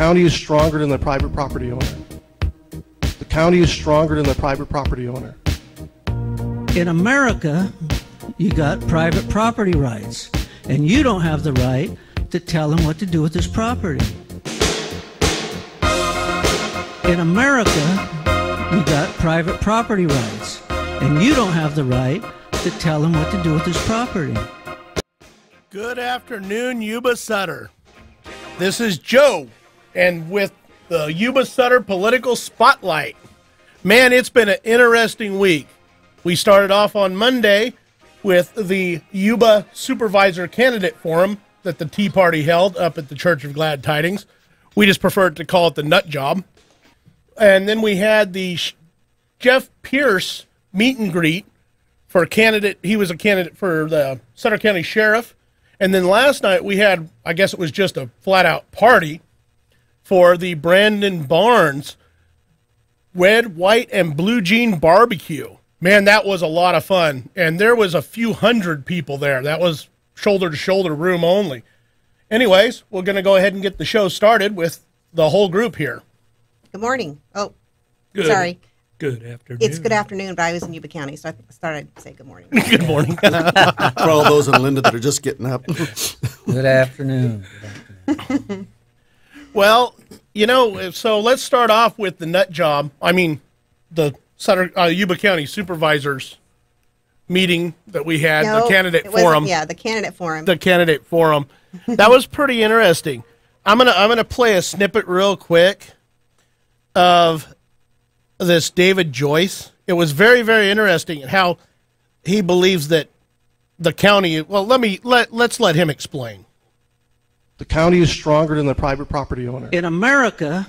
county is stronger than the private property owner. The county is stronger than the private property owner. In America, you got private property rights, and you don't have the right to tell him what to do with his property. In America, you got private property rights, and you don't have the right to tell him what to do with his property. Good afternoon, Yuba Sutter. This is Joe, and with the Yuba Sutter Political Spotlight. Man, it's been an interesting week. We started off on Monday with the Yuba Supervisor Candidate Forum that the Tea Party held up at the Church of Glad Tidings. We just prefer to call it the nut job. And then we had the Jeff Pierce meet and greet for candidate. He was a candidate for the Sutter County Sheriff. And then last night we had, I guess it was just a flat-out party for the Brandon Barnes Red, White, and Blue Jean Barbecue. Man, that was a lot of fun. And there was a few hundred people there. That was shoulder-to-shoulder room only. Anyways, we're going to go ahead and get the show started with the whole group here. Good morning. Oh, Good. sorry. Good afternoon. It's good afternoon, but I was in Yuba County, so I thought I'd say good morning. Good morning. For all those in Linda that are just getting up. Good afternoon. Well, you know, so let's start off with the nut job. I mean, the Sutter, Yuba County Supervisors meeting that we had, the candidate forum. Yeah, the candidate forum. The candidate forum. That was pretty interesting. I'm gonna play a snippet real quick of this David Joyce. It was very, very interesting how he believes that the county. Well, let's let him explain. The county is stronger than the private property owner. In America,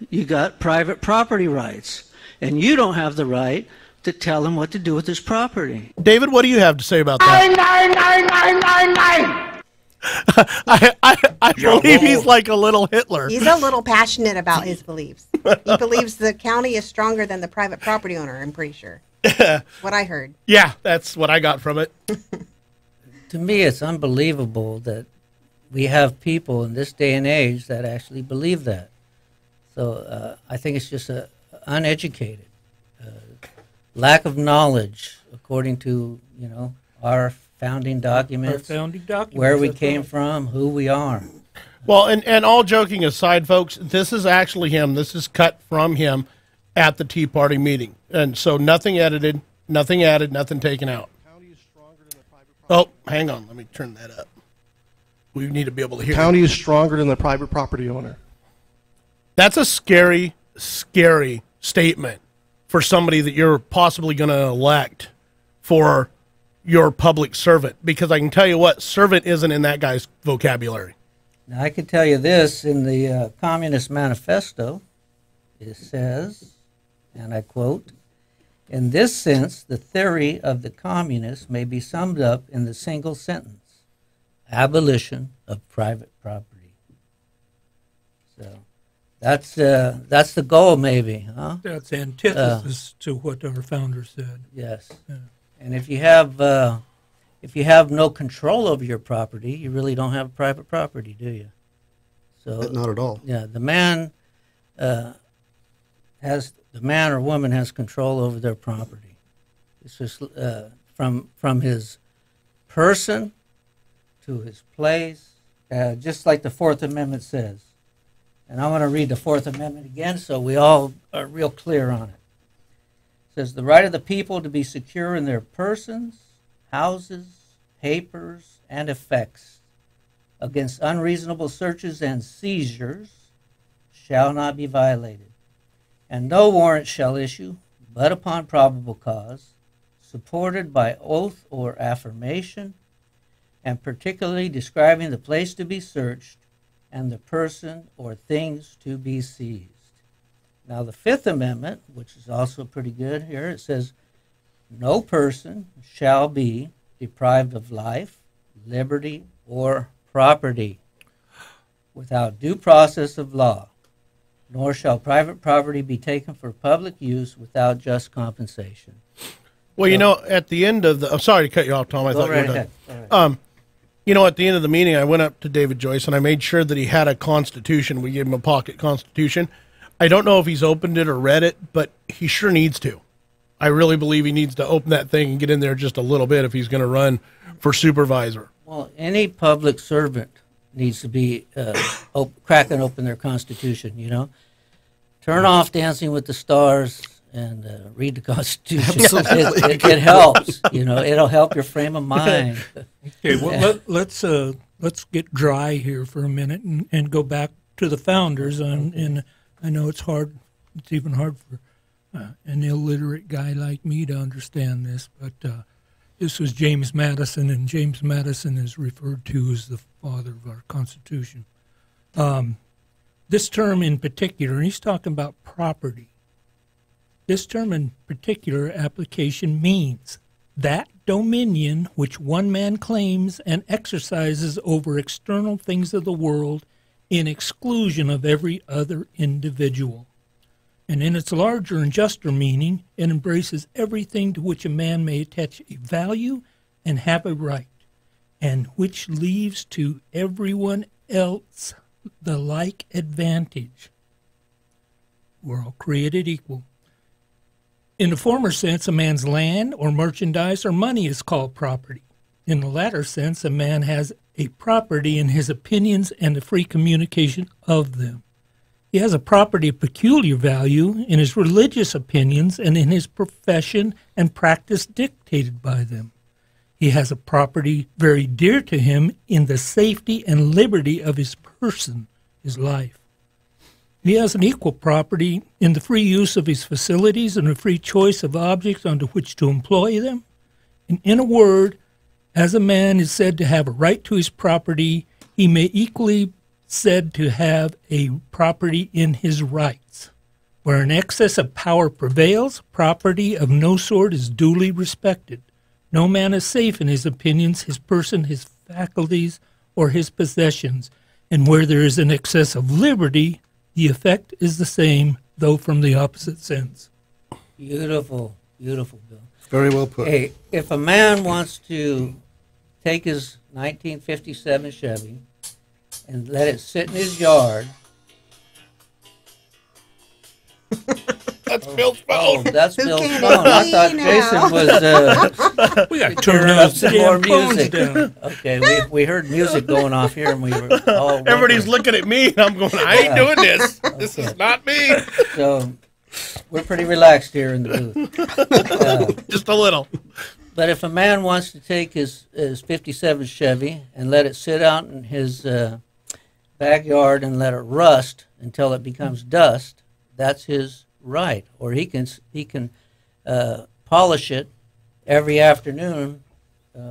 you got private property rights, and you don't have the right to tell him what to do with his property. David, what do you have to say about that? I believe he's like a little Hitler. He's a little passionate about his beliefs. He believes the county is stronger than the private property owner, I'm pretty sure. What I heard. Yeah, that's what I got from it. To me, it's unbelievable that we have people in this day and age that actually believe that. So I think it's just uneducated, lack of knowledge, according to our founding documents, where we came from, who we are. Well, and all joking aside, folks, this is actually him. This is cut from him at the Tea Party meeting, and so nothing edited, nothing added, nothing taken out. Oh, hang on, let me turn that up. We need to be able to hear. The county is stronger than the private property owner. That's a scary, scary statement for somebody that you're possibly going to elect for your public servant, because I can tell you what, servant isn't in that guy's vocabulary. Now, I can tell you this, in the Communist Manifesto, it says, and I quote, "In this sense, the theory of the communists may be summed up in the single sentence: abolition of private property." So that's the goal, maybe, huh? That's antithesis to what our founder said. Yes. Yeah. And if you have no control over your property, you really don't have private property, do you? So not at all. Yeah, the man or woman has control over their property. It's just from his person to his place, just like the Fourth Amendment says. And I want to read the Fourth Amendment again so we all are real clear on it. It says, "The right of the people to be secure in their persons, houses, papers, and effects against unreasonable searches and seizures shall not be violated, and no warrant shall issue but upon probable cause, supported by oath or affirmation, and particularly describing the place to be searched and the person or things to be seized." Now, the Fifth Amendment, which is also pretty good here, it says, "No person shall be deprived of life, liberty, or property without due process of law, nor shall private property be taken for public use without just compensation." Well, at the end of the... I'm sorry to cut you off, Tom. I thought you were done. You know, at the end of the meeting, I went up to David Joyce and I made sure that he had a constitution. We gave him a pocket constitution. I don't know if he's opened it or read it, but he sure needs to. I really believe he needs to open that thing and get in there just a little bit if he's going to run for supervisor. Well, any public servant needs to be cracking open their constitution, you know. Turn off Dancing with the Stars and read the Constitution. It helps, you know. It'll help your frame of mind. Okay, well, let's get dry here for a minute and go back to the founders. And I know it's hard. It's even hard for an illiterate guy like me to understand this, but this was James Madison, and James Madison is referred to as the father of our Constitution. This term in particular, and he's talking about property. This term in particular application means that dominion which one man claims and exercises over external things of the world in exclusion of every other individual. And in its larger and juster meaning, it embraces everything to which a man may attach a value and have a right, and which leaves to everyone else the like advantage. We're all created equal. In the former sense, a man's land or merchandise or money is called property. In the latter sense, a man has a property in his opinions and the free communication of them. He has a property of peculiar value in his religious opinions and in his profession and practice dictated by them. He has a property very dear to him in the safety and liberty of his person, his life. He has an equal property in the free use of his facilities and the free choice of objects onto which to employ them. And in a word, as a man is said to have a right to his property, he may equally said to have a property in his rights. Where an excess of power prevails, property of no sort is duly respected. No man is safe in his opinions, his person, his faculties, or his possessions. And where there is an excess of liberty, the effect is the same, though from the opposite sense. Beautiful, beautiful, Bill. Very well put. Hey, if a man wants to take his 1957 Chevy and let it sit in his yard. That's Bill's phone. That's Who Bill's can phone. it I be thought now? Jason was We got to turning turn up those some more damn phones music. down. Okay, we heard music going off here, and we were all Everybody's wondering. looking at me, and I'm going, I ain't doing this. This is not me. So we're pretty relaxed here in the booth. Just a little. But if a man wants to take his 57 Chevy and let it sit out in his backyard and let it rust until it becomes dust, that's his right. Or he can polish it every afternoon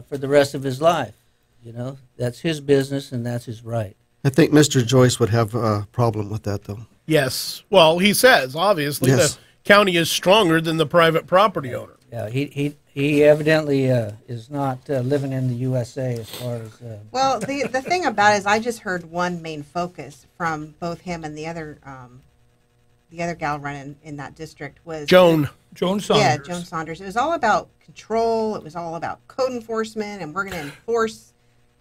for the rest of his life. You know, that's his business and that's his right. I think Mr. Joyce would have a problem with that, though. Yes. Well, he says, obviously, Yes. the county is stronger than the private property owner. Yeah, he evidently is not living in the USA as far as. Well, the thing about it is I just heard one main focus from both him and the other gal running in that district was Joan Saunders. Yeah, Joan Saunders. It was all about control. It was all about code enforcement, and we're going to enforce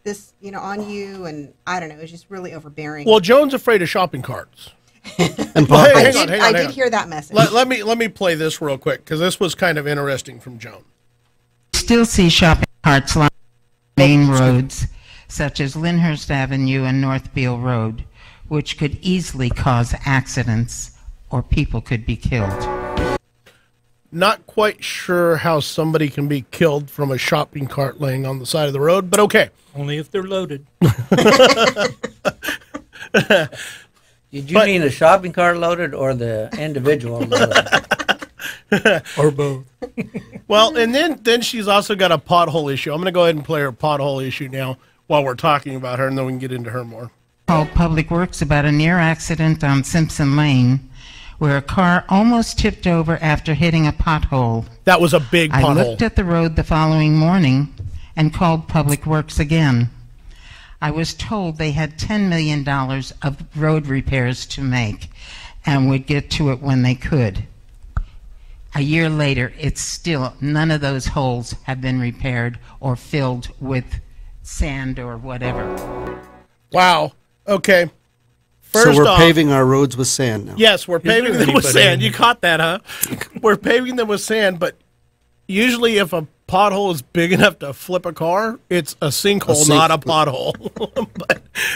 this, on you. And I don't know. It was just really overbearing. Well, Joan's afraid of shopping carts. And Well, Bob, hang on. I did hear that message. Let me play this real quick because this was kind of interesting from Joan. Still see shopping carts along main roads such as Lyndhurst Avenue and North Beale Road, which could easily cause accidents or people could be killed. Not quite sure how somebody can be killed from a shopping cart laying on the side of the road, but okay. Only if they're loaded. Did you mean the shopping cart loaded or the individual loaded? Or both. Well, and then she's also got a pothole issue. I'm going to go ahead and play her pothole issue now while we're talking about her, and then we can get into her more. Called Public Works about a near accident on Simpson Lane where a car almost tipped over after hitting a pothole. That was a big I pothole. looked at the road the following morning and called Public Works again. I was told they had $10 million of road repairs to make and would get to it when they could. A year later, it's still, none of those holes have been repaired or filled with sand or whatever. Wow. Okay. First So we're off, paving our roads with sand now. yes, we're paving there them with anybody sand. in- You caught that, huh? We're paving them with sand, but usually if a pothole is big enough to flip a car, it's a sinkhole, not a pothole.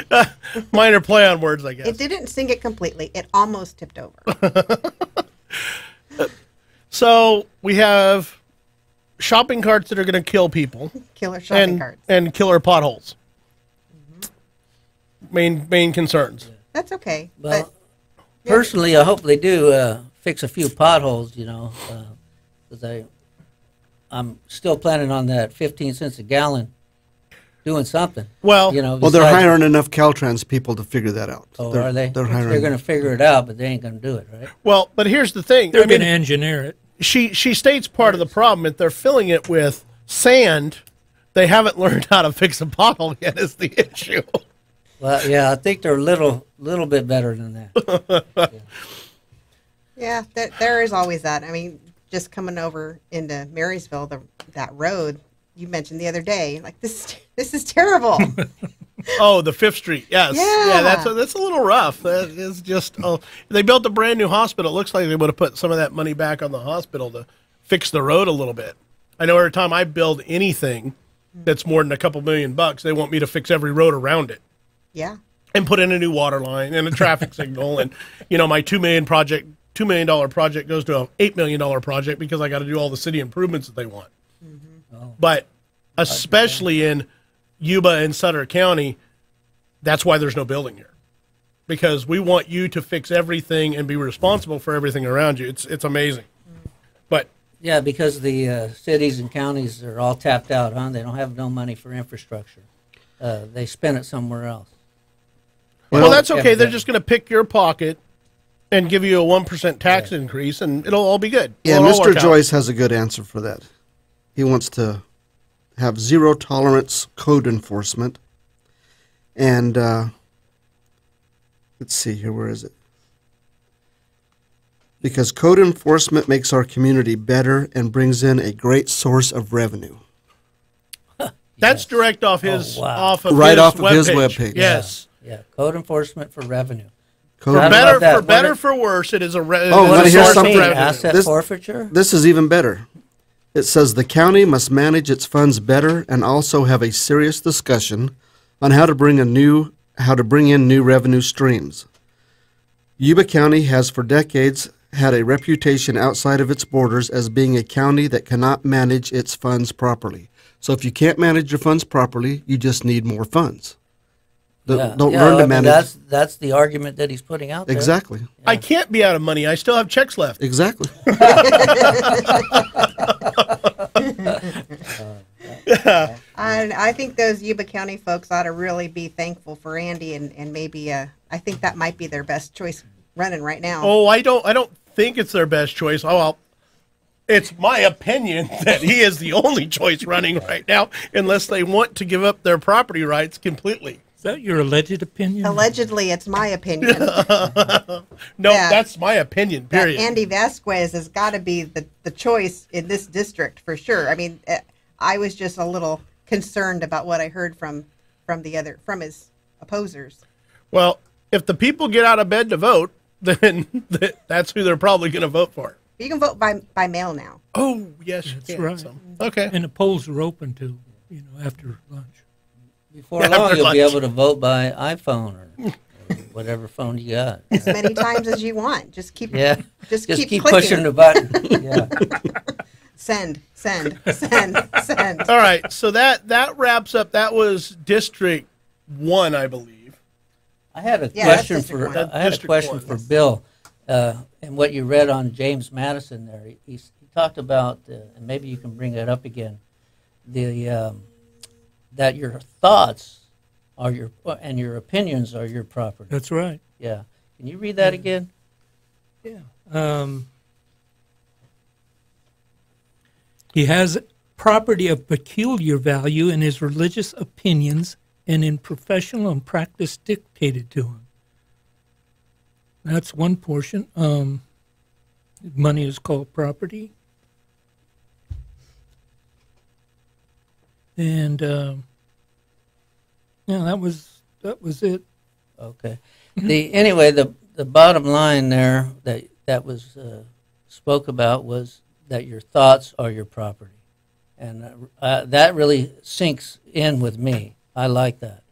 But minor play on words, I guess. It didn't sink it completely. It almost tipped over. So we have shopping carts that are going to kill people Killer shopping carts. and killer potholes. Main concerns. That's okay. Well, personally, I hope they do fix a few potholes, because I'm still planning on that 15 cents a gallon doing something. Well, Well, they're hiring enough Caltrans people to figure that out. Oh, they're, are they? They're hiring. They're going to figure it out, but they ain't going to do it, right? well, but here's the thing. They're I mean, going to engineer it. she states part of the problem. If they're filling it with sand, they haven't learned how to fix a pothole yet is the issue. Well, yeah, I think they're a little bit better than that. Yeah, there is always that. I mean, just coming over into Marysville, that road you mentioned the other day, like this is terrible. Oh, the 5th Street. Yes. Yeah. That's a little rough. That is just, they built a brand new hospital. It looks like they would have put some of that money back on the hospital to fix the road a little bit. I know every time I build anything that's more than a couple $1,000,000, they want me to fix every road around it Yeah. and put in a new water line and a traffic signal. And, my $2 million project goes to a $8 million project because I got to do all the city improvements that they want. But especially in Yuba and Sutter County, that's why there's no building here, because we want you to fix everything and be responsible for everything around you. It's amazing. But Yeah, because the cities and counties are all tapped out, huh? They don't have no money for infrastructure. They spend it somewhere else. well, that's okay. Yeah, They're just going to pick your pocket and give you a 1% tax increase, and it'll all be good. Yeah, It'll all Mr. work out. Joyce has a good answer for that. He wants to have zero tolerance code enforcement. And let's see here, where is it? Because code enforcement makes our community better and brings in a great source of revenue. That's direct off his wow. off of Right his off of his webpage. webpage. Yes. Yeah, code enforcement for revenue. Code How Better about that? for better What- for worse, it is a Oh, it wanna is a hear source of something? revenue. Asset This- forfeiture? This is even better. It says the county must manage its funds better and also have a serious discussion on how to bring in new revenue streams. Yuba County has for decades had a reputation outside of its borders as being a county that cannot manage its funds properly. So if you can't manage your funds properly, you just need more funds. Don't learn to manage. That's the argument that he's putting out there. Exactly. I can't be out of money. I still have checks left. Exactly. And I think those Yuba County folks ought to really be thankful for Andy, and maybe I think that might be their best choice running right now. Oh, I don't think it's their best choice. Oh, well, it's my opinion that he is the only choice running right now, unless they want to give up their property rights completely. Is that your alleged opinion? Allegedly, it's my opinion. No, Yeah. that's my opinion, that period. Andy Vasquez has got to be the choice in this district for sure. I mean, I was just a little concerned about what I heard from his opposers. Well, if the people get out of bed to vote, then that's who they're probably going to vote for. You can vote by mail now. Oh, yes, you That's can. right. So, okay. And the polls are open to, after lunch. Before After long, you'll be lunch. able to vote by iPhone or whatever phone you got. As many times as you want. Just keep Yeah, just keep keep clicking. pushing the button. Yeah. Send. All right, so that wraps up. That was District 1, I believe. I had a Yeah, that's question District for one. I had a District question one, for yes. Bill, and what you read on James Madison there. He talked about, and maybe you can bring that up again, the that your thoughts are and your opinions are your property. That's right. Yeah, can you read that again? Yeah. He has property of peculiar value in his religious opinions and in professional and practice dictated to him. That's one portion. Money is called property. And Yeah, that was it. Okay. The bottom line there that was spoke about was that your thoughts are your property, and that really sinks in with me. I like that.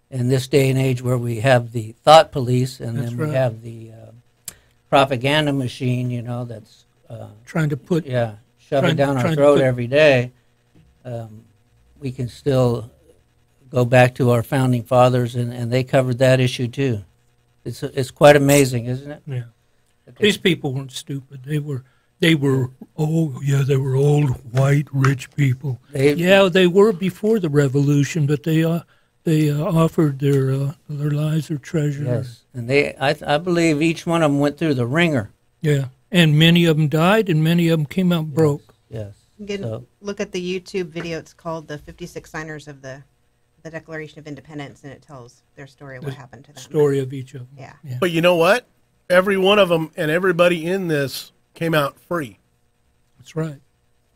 In this day and age where we have the thought police and That's then right. we have the propaganda machine, that's Trying to put shove it down our throat every day, we can still go back to our founding fathers, and they covered that issue too. It's quite amazing, isn't it? Yeah. These people weren't stupid. They were they were old white rich people. They were before the revolution, but they offered their lives, their treasure. Yes, and I believe each one of them went through the ringer. Yeah, and many of them died, and many of them came out broke. Yes. Again, look at the YouTube video. It's called "The 56 Signers of the Declaration of Independence," and it tells their story of what happened to them. Story of each of them. Yeah. But you know what? Every one of them and everybody in this came out free. That's right.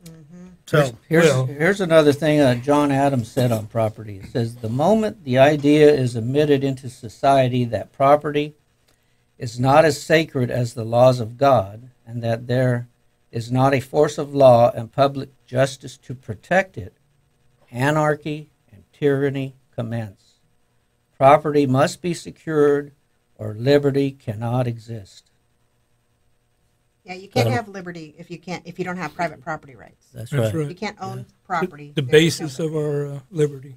Mm-hmm. So Here's another thing John Adams said on property. It says, the moment the idea is admitted into society that property is not as sacred as the laws of God, and that there is not a force of law and public justice to protect it, anarchy and tyranny commence. Property must be secured, or liberty cannot exist. Yeah, you can't have liberty if you don't have private property rights. That's That's right. right. You can't own property. The There is basis no of our liberty.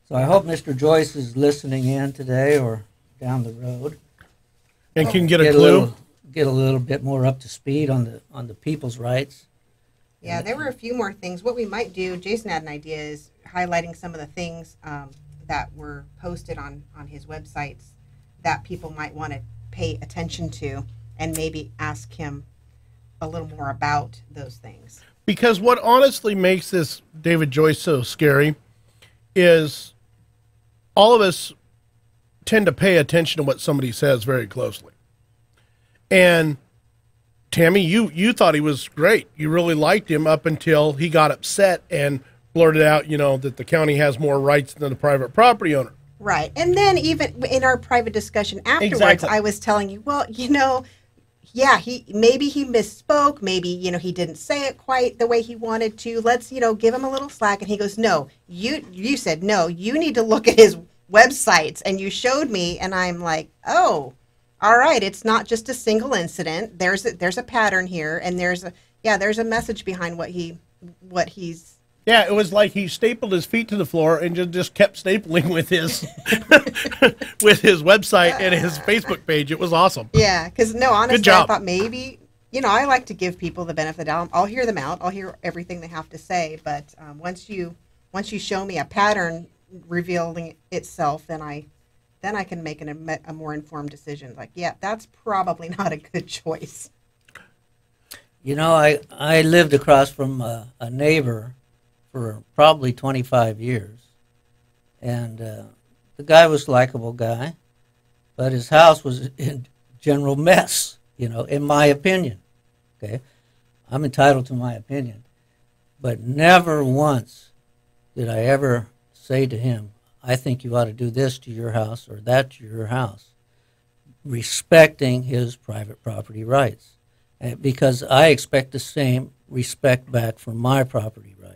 So I hope Mr. Joyce is listening in today or down the road. and can get a clue. Get a little bit more up to speed on the people's rights. Yeah, there were a few more things. What we might do, Jason had an idea, is highlighting some of the things that were posted on his websites that people might want to pay attention to, and maybe ask him a little more about those things. Because what honestly makes this David Joyce so scary is all of us tend to pay attention to what somebody says very closely. And Tammy, you thought he was great. You really liked him up until he got upset and blurted out, that the county has more rights than the private property owner. Right. And then even in our private discussion afterwards, Exactly. I was telling you, well, yeah, he misspoke. Maybe, he didn't say it quite the way he wanted to. Let's, give him a little slack. And he goes, no, you said, no, you need to look at his websites. And you showed me, and I'm like, oh, all right. It's not just a single incident. There's a pattern here. And there's a message behind what he's. Yeah, it was like he stapled his feet to the floor and just kept stapling with his with his website and his Facebook page. It was awesome. Yeah, because honestly, Good job. I thought maybe, I like to give people the benefit of the doubt. I'll hear them out. I'll hear everything they have to say. But once you show me a pattern revealing itself, then I can make a more informed decision. Like, yeah, that's probably not a good choice. I lived across from a neighbor for probably 25 years. And the guy was a likable guy, but his house was in general mess, in my opinion. Okay? I'm entitled to my opinion. But never once did I ever say to him, I think you ought to do this to your house or that to your house, respecting his private property rights. Because I expect the same respect back from my property rights.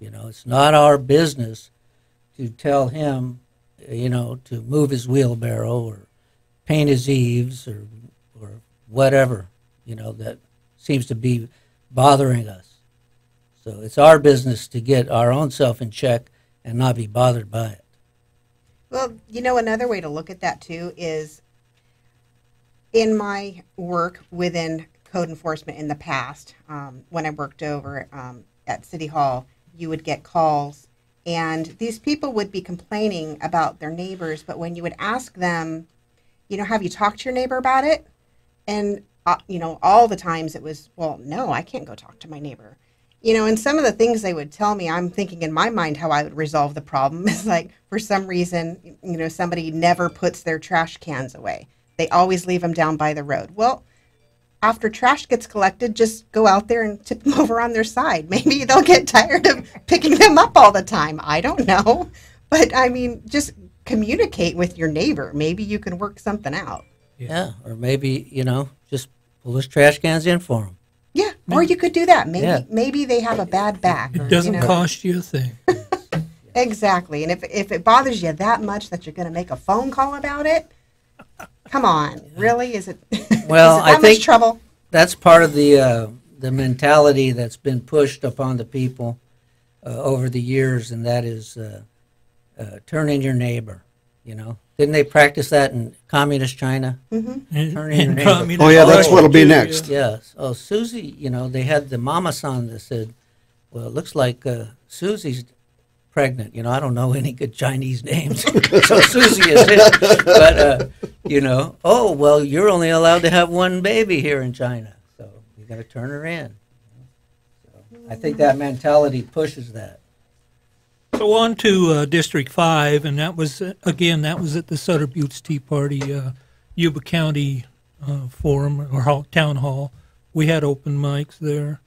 It's not our business to tell him, to move his wheelbarrow or paint his eaves or whatever, that seems to be bothering us. So it's our business to get our own self in check and not be bothered by it. Well, another way to look at that too is in my work within code enforcement in the past, when I worked over at City Hall, you would get calls, and these people would be complaining about their neighbors, but when you would ask them, have you talked to your neighbor about it? And, all the times it was, well, no, I can't go talk to my neighbor. And some of the things they would tell me, I'm thinking in my mind how I would resolve the problem is like, for some reason, somebody never puts their trash cans away. They always leave them down by the road. Well, after trash gets collected, just go out there and tip them over on their side. Maybe they'll get tired of picking them up all the time. I don't know. But I mean, just communicate with your neighbor. Maybe you can work something out. Yeah, or maybe, just pull those trash cans in for them. Yeah, or you could do that. Maybe Yeah. maybe they have a bad back. Or, It doesn't cost you a thing. Exactly. And if it bothers you that much that you're going to make a phone call about it, come on, really? Is it? Well, is it that I think much trouble? that's part of the mentality that's been pushed upon the people over the years, and that is turn in your neighbor. Didn't they practice that in communist China? Mm-hmm. Turn in your And neighbor. communist Oh, yeah, that's what'll be too, next. Yes. Oh, Susie, they had the mama-san that said, well, it looks like Susie's pregnant. I don't know any good Chinese names, so Susie is it. But, oh, well, you're only allowed to have one baby here in China, so you got to turn her in. So I think that mentality pushes that. So on to District 5, and that was at the Sutter Buttes Tea Party Yuba County Forum or Town Hall. We had open mics there.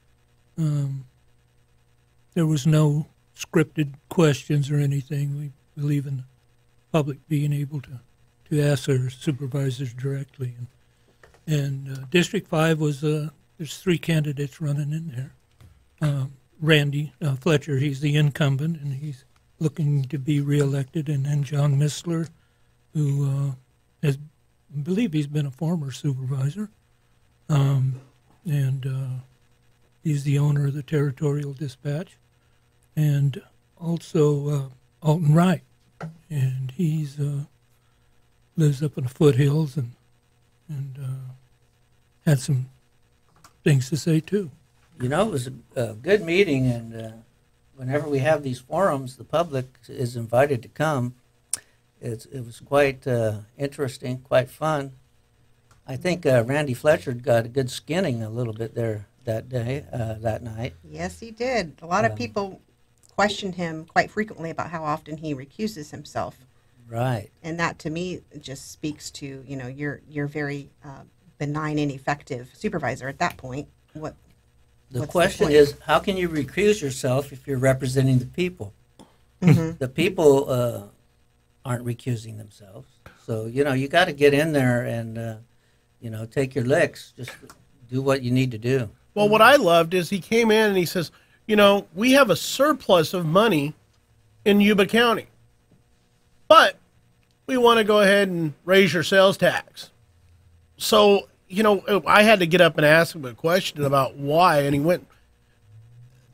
There was no scripted questions or anything. We believe in the public being able to ask their supervisors directly. And District 5 was, there's 3 candidates running in there. Randy Fletcher, he's the incumbent, and he's looking to be reelected. And then John Missler, who I believe he's been a former supervisor. And he's the owner of the Territorial Dispatch. And also Alton Wright, and he's lives up in the foothills and had some things to say too. It was a good meeting, and whenever we have these forums, the public is invited to come. It was quite interesting, quite fun. I think Randy Fletcher got a good skinning a little bit there that night. Yes, he did. A lot of people questioned him quite frequently about how often he recuses himself. Right. And that, to me, just speaks to, you're very benign and effective supervisor at that point. The question is, how can you recuse yourself if you're representing the people? Mm-hmm. The people aren't recusing themselves. So, you got to get in there and, take your licks. Just do what you need to do. Well, what I loved is he came in and he says, we have a surplus of money in Yuba County, but we want to go ahead and raise your sales tax. So, I had to get up and ask him a question about why, and he went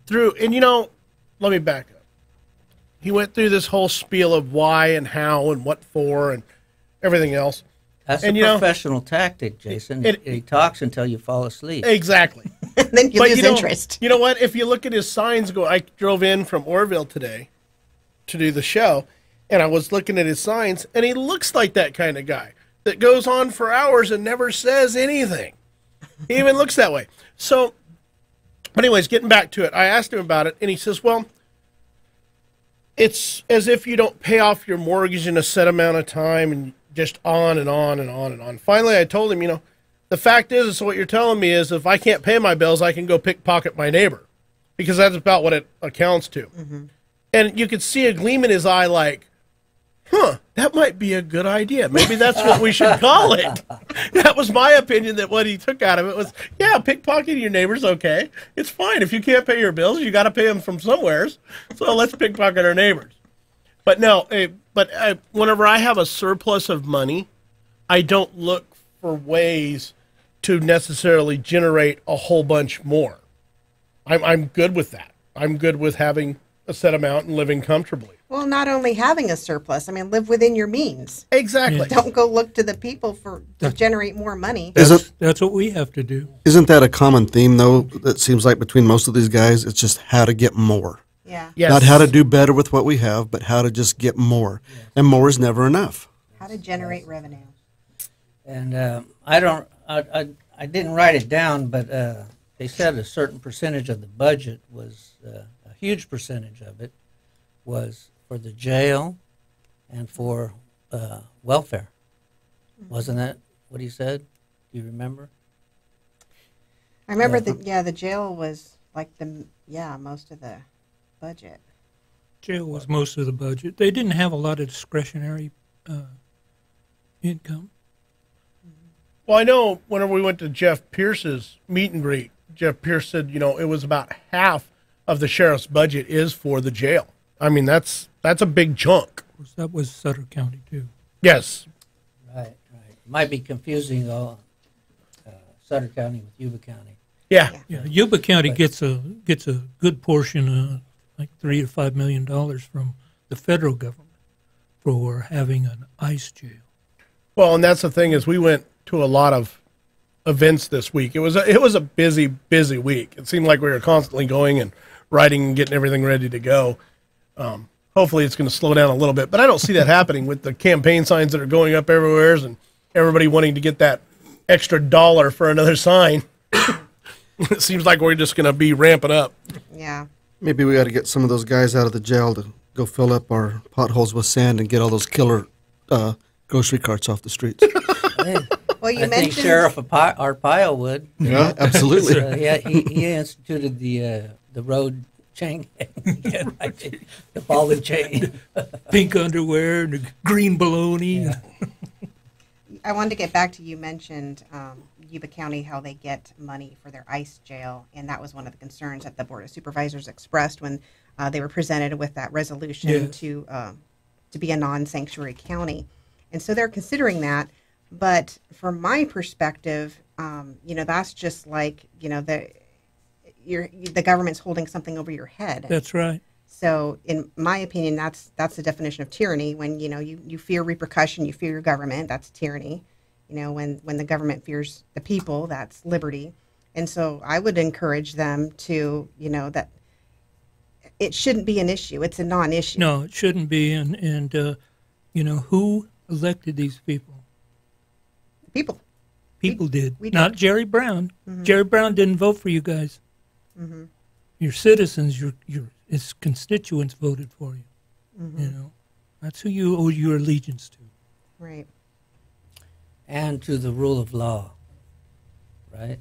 through, and let me back up. He went through this whole spiel of why and how and what for and everything else. That's and, a professional tactic, Jason. He talks until you fall asleep. Exactly. Then you lose interest. You know what? If you look at his signs, I drove in from Orville today to do the show, and I was looking at his signs, and he looks like that kind of guy that goes on for hours and never says anything. He even looks that way. So, but anyways, getting back to it, I asked him about it, and he says, well, it's as if you don't pay off your mortgage in a set amount of time, and just on and on and on and on. Finally, I told him, the fact is what you're telling me is if I can't pay my bills, I can go pickpocket my neighbor, because that's about what it accounts to. Mm-hmm. And you could see a gleam in his eye like, that might be a good idea. Maybe that's what we should call it. That was my opinion, that what he took out of it was, pickpocketing your neighbor's okay. It's fine. If you can't pay your bills, you got to pay them from somewheres. So let's pickpocket our neighbors. But no, whenever I have a surplus of money, I don't look for ways to necessarily generate a whole bunch more. I'm good with that. I'm good with having a set amount and living comfortably. Well, not only having a surplus, live within your means. Exactly. Yeah. Don't go look to the people to generate more money. That's what we have to do. Isn't that a common theme, though, that seems like between most of these guys? It's just how to get more. Yeah. Yes. Not how to do better with what we have, but how to just get more. Yes. And more is never enough. How to generate revenue. And I didn't write it down, but they said a certain percentage of the budget was, a huge percentage of it, was for the jail and for welfare. Wasn't that what he said? Do you remember? I remember the jail was like most of the budget. Jail was most of the budget. They didn't have a lot of discretionary income. Well, I know whenever we went to Jeff Pierce's meet and greet, Jeff Pierce said, it was about half of the sheriff's budget is for the jail. I mean, that's a big chunk. Of course, that was Sutter County, too. Yes. Right. Might be confusing Sutter County with Yuba County. Yeah. Yuba County gets a good portion, like $3 to $5 million from the federal government for having an ICE jail. Well, and that's the thing is we went to a lot of events this week. It was a busy week. It seemed like we were constantly going and writing and getting everything ready to go. Hopefully it's going to slow down a little bit, but I don't see that happening with the campaign signs that are going up everywhere and everybody wanting to get that extra dollar for another sign. It seems like we're just going to be ramping up. Yeah. Maybe we got to get some of those guys out of the jail to go fill up our potholes with sand and get all those killer grocery carts off the streets. Well, you I mentioned think Sheriff Arpaio would. Yeah, absolutely. He instituted the road chain, the ball and chain. Pink underwear and green bologna. Yeah. I wanted to get back to you mentioned Yuba County, how they get money for their ICE jail, and that was one of the concerns that the Board of Supervisors expressed when they were presented with that resolution to be a non-sanctuary county. And so they're considering that, but from my perspective, that's just like, the government's holding something over your head. That's right. So, in my opinion, that's the definition of tyranny. When you fear repercussion, you fear your government. That's tyranny. When the government fears the people, that's liberty. And so, I would encourage them to that it shouldn't be an issue. It's a non-issue. No, it shouldn't be. And who elected these people? People. People did. We Not did. Jerry Brown. Mm-hmm. Jerry Brown didn't vote for you guys. Mm-hmm. Your citizens, his constituents voted for you. Mm-hmm. That's who you owe your allegiance to. Right. And to the rule of law, right?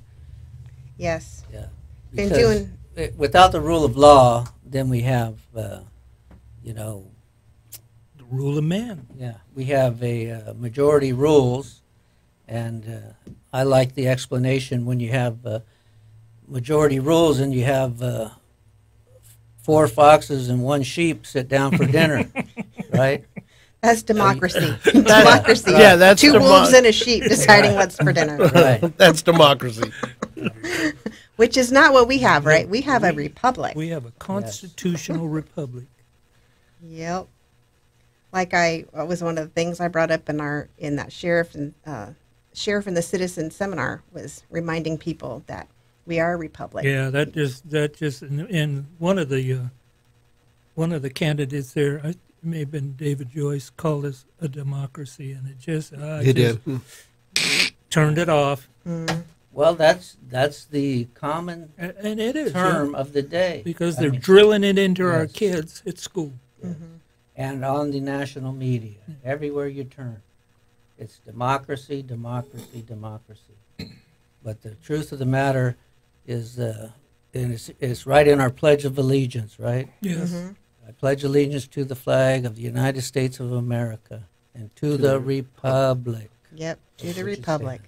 Yes. Yeah. Been Because doing. without the rule of law, then we have, The rule of man. yeah, we have a majority rules, and I like the explanation when you have majority rules and you have 4 foxes and 1 sheep sit down for dinner, right? That's democracy. Democracy. Yeah, that's 2 wolves and a sheep deciding what's for dinner. Right. That's democracy. Which is not what we have, right? We have a republic. We have a constitutional republic. Yep. Like was one of the things I brought up in that sheriff and the citizen seminar was reminding people that we are a republic. Yeah, that just and one of the candidates there, it may have been David Joyce, called us a democracy, and it just He did. turned it off. Well, that's the common And it is term of the day. because I they're mean, drilling it into our yes. kids at school. and on the national media, everywhere you turn, it's democracy, democracy, democracy. But the truth of the matter is, and it's right in our Pledge of Allegiance, right? Yes. I pledge allegiance to the flag of the United States of America and to the republic. Yep, to the which it republic.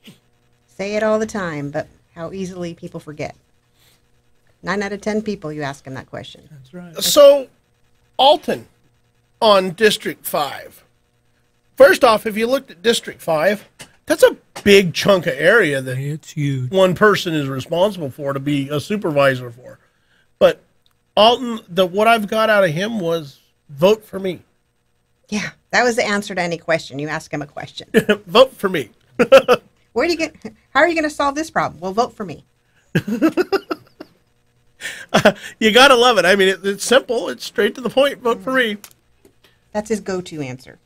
stands. Say it all the time, but how easily people forget. 9 out of 10 people, you ask them that question. That's right. So, Alton on District 5. First off, if you looked at District 5, that's a big chunk of area that It's huge. one person is responsible for to be a supervisor for. But Alton, what I've got out of him was vote for me. That was the answer to any question. You ask him a question. Vote for me. How are you going to solve this problem? Well, vote for me. You got to love it. I mean, it's simple. It's straight to the point. Vote for me. That's his go-to answer.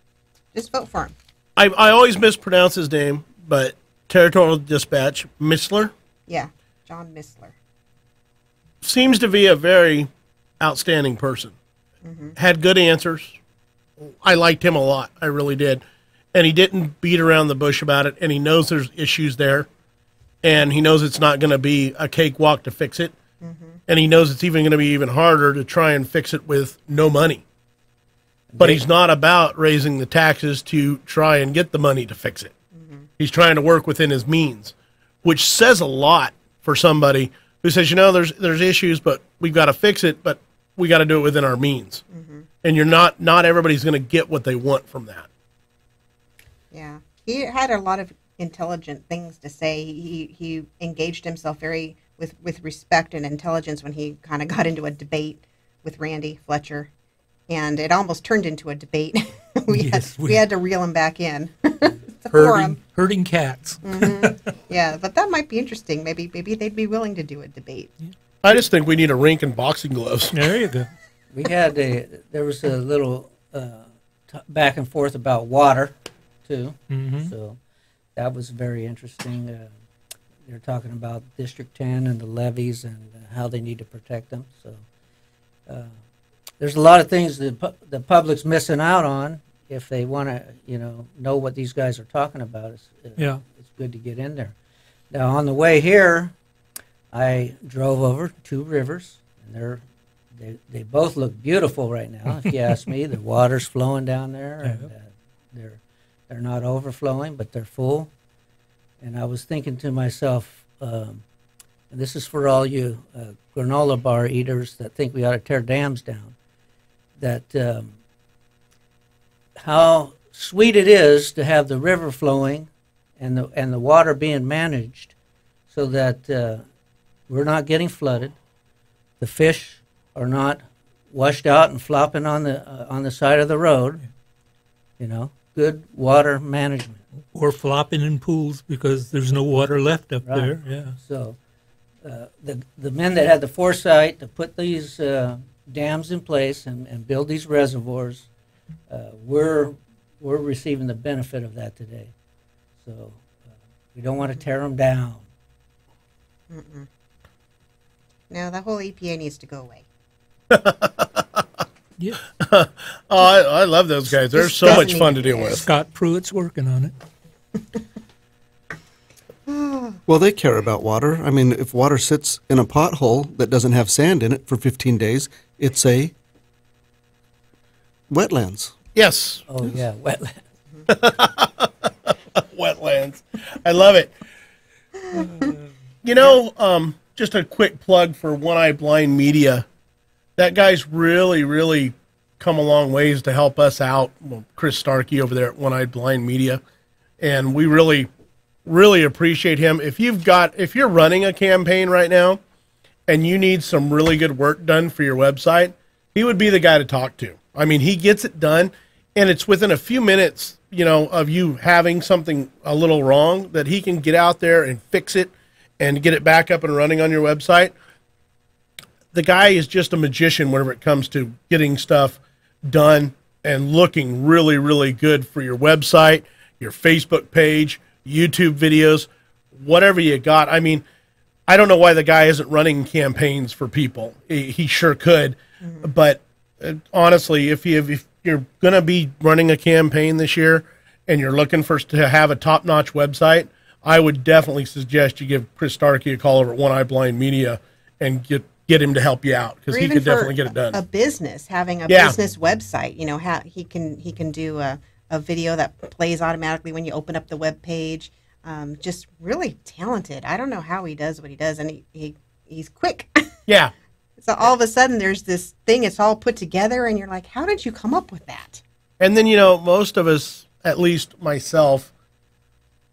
Just vote for him. I always mispronounce his name, but Territorial Dispatch, Missler, Yeah, John Missler. seems to be a very outstanding person. Had good answers. I liked him a lot. I really did. And he didn't beat around the bush about it, and he knows there's issues there, and he knows it's not going to be a cakewalk to fix it. And he knows it's even going to be even harder to try and fix it with no money. But he's not about raising the taxes to try and get the money to fix it. He's trying to work within his means, which says a lot for somebody who says, you know, there's issues, but we've got to fix it, but we got to do it within our means. And you're not everybody's going to get what they want from that. Yeah. He had a lot of intelligent things to say. He engaged himself very with respect and intelligence when he kind of got into a debate with Randy Fletcher, and it almost turned into a debate. we had to reel him back in. herding cats. Yeah, but that might be interesting. Maybe they'd be willing to do a debate. I just think we need a rink and boxing gloves. There you go. There was a little back and forth about water too. So that was very interesting. They're talking about District 10 and the levees and how they need to protect them. So there's a lot of things that the public's missing out on if they want to, know what these guys are talking about. It's good to get in there. Now, on the way here, I drove over two rivers, and they both look beautiful right now. If you ask me, the water's flowing down there, and they're not overflowing, but they're full. And I was thinking to myself, and this is for all you granola bar eaters that think we ought to tear dams down, that how sweet it is to have the river flowing and the water being managed so that we're not getting flooded, the fish are not washed out and flopping on the side of the road. Good water management. Or flopping in pools because there's no water left up there. Yeah. So the men that had the foresight to put these dams in place and build these reservoirs, we're receiving the benefit of that today. So we don't want to tear them down. No, the whole EPA needs to go away. Yeah. I love those guys. They're so much fun to deal with. Scott Pruitt's working on it. Well, they care about water. I mean, if water sits in a pothole that doesn't have sand in it for 15 days, it's a wetlands. Yes. Oh, yeah, wetlands. Wetlands. I love it. Just a quick plug for One Eye Blind Media. That guy's really, really come a long ways to help us out. Well, Chris Starkey over there at One Eye Blind Media. And we really, really appreciate him. If you're running a campaign right now and you need some really good work done for your website, he would be the guy to talk to. I mean, he gets it done, and it's within a few minutes, of you having something a little wrong that he can get out there and fix it and get it back up and running on your website. The guy is just a magician whenever it comes to getting stuff done and looking really, really good for your website, your Facebook page, YouTube videos, whatever you got. I mean, I don't know why the guy isn't running campaigns for people. He sure could. But honestly, if you're going to be running a campaign this year and you're looking to have a top-notch website, I would definitely suggest you give Chris Starkey a call over at One Eye Blind Media and get him to help you out, because he could definitely get it done. A business having a business website, he can do a video that plays automatically when you open up the web page. Just really talented. I don't know how he does what he does, and he's quick. Yeah. So all of a sudden there's this thing, it's all put together, and you're like, how did you come up with that? And then, most of us, at least myself,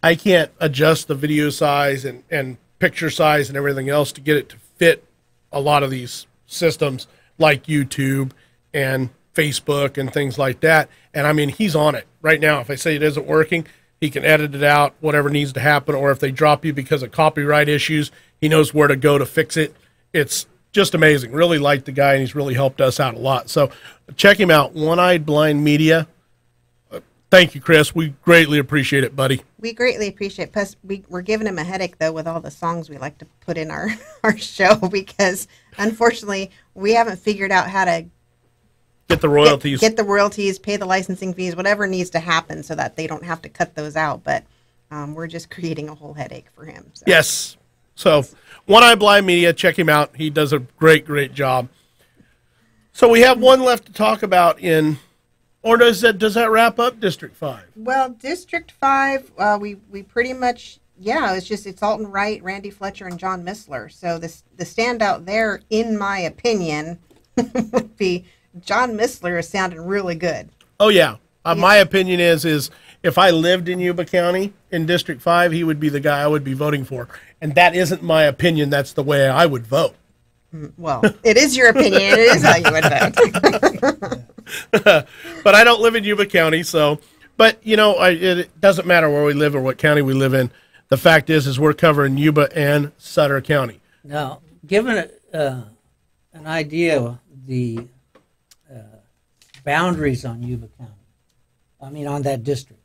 I can't adjust the video size and picture size and everything else to get it to fit a lot of these systems like YouTube and Facebook and things like that. And I mean, he's on it right now. If I say it isn't working, he can edit it out, whatever needs to happen. Or if they drop you because of copyright issues, he knows where to go to fix it. It's just amazing. Really like the guy, and he's really helped us out a lot. So check him out, One Eyed Blind Media. Thank you, Chris. We greatly appreciate it, buddy. We greatly appreciate it. Plus, we're giving him a headache, though, with all the songs we like to put in our show, because, unfortunately, we haven't figured out how to get the royalties. Get the royalties, pay the licensing fees, whatever needs to happen so that they don't have to cut those out. But we're just creating a whole headache for him. So. Yes. So, One Eye Blind Media, check him out. He does a great, great job. So we have one left to talk about or does that wrap up District 5? Well, District 5, we pretty much, it's Alton Wright, Randy Fletcher, and John Missler. So the standout there, in my opinion, would be John Missler is sounding really good. Oh, yeah. My opinion is if I lived in Yuba County in District 5, he would be the guy I would be voting for. And that isn't my opinion. That's the way I would vote. Well, it is your opinion. It is how you would vote. But I don't live in Yuba County, so. But, it doesn't matter where we live or what county we live in. The fact is we're covering Yuba and Sutter County. Now, given an idea of the boundaries on Yuba County, on that district.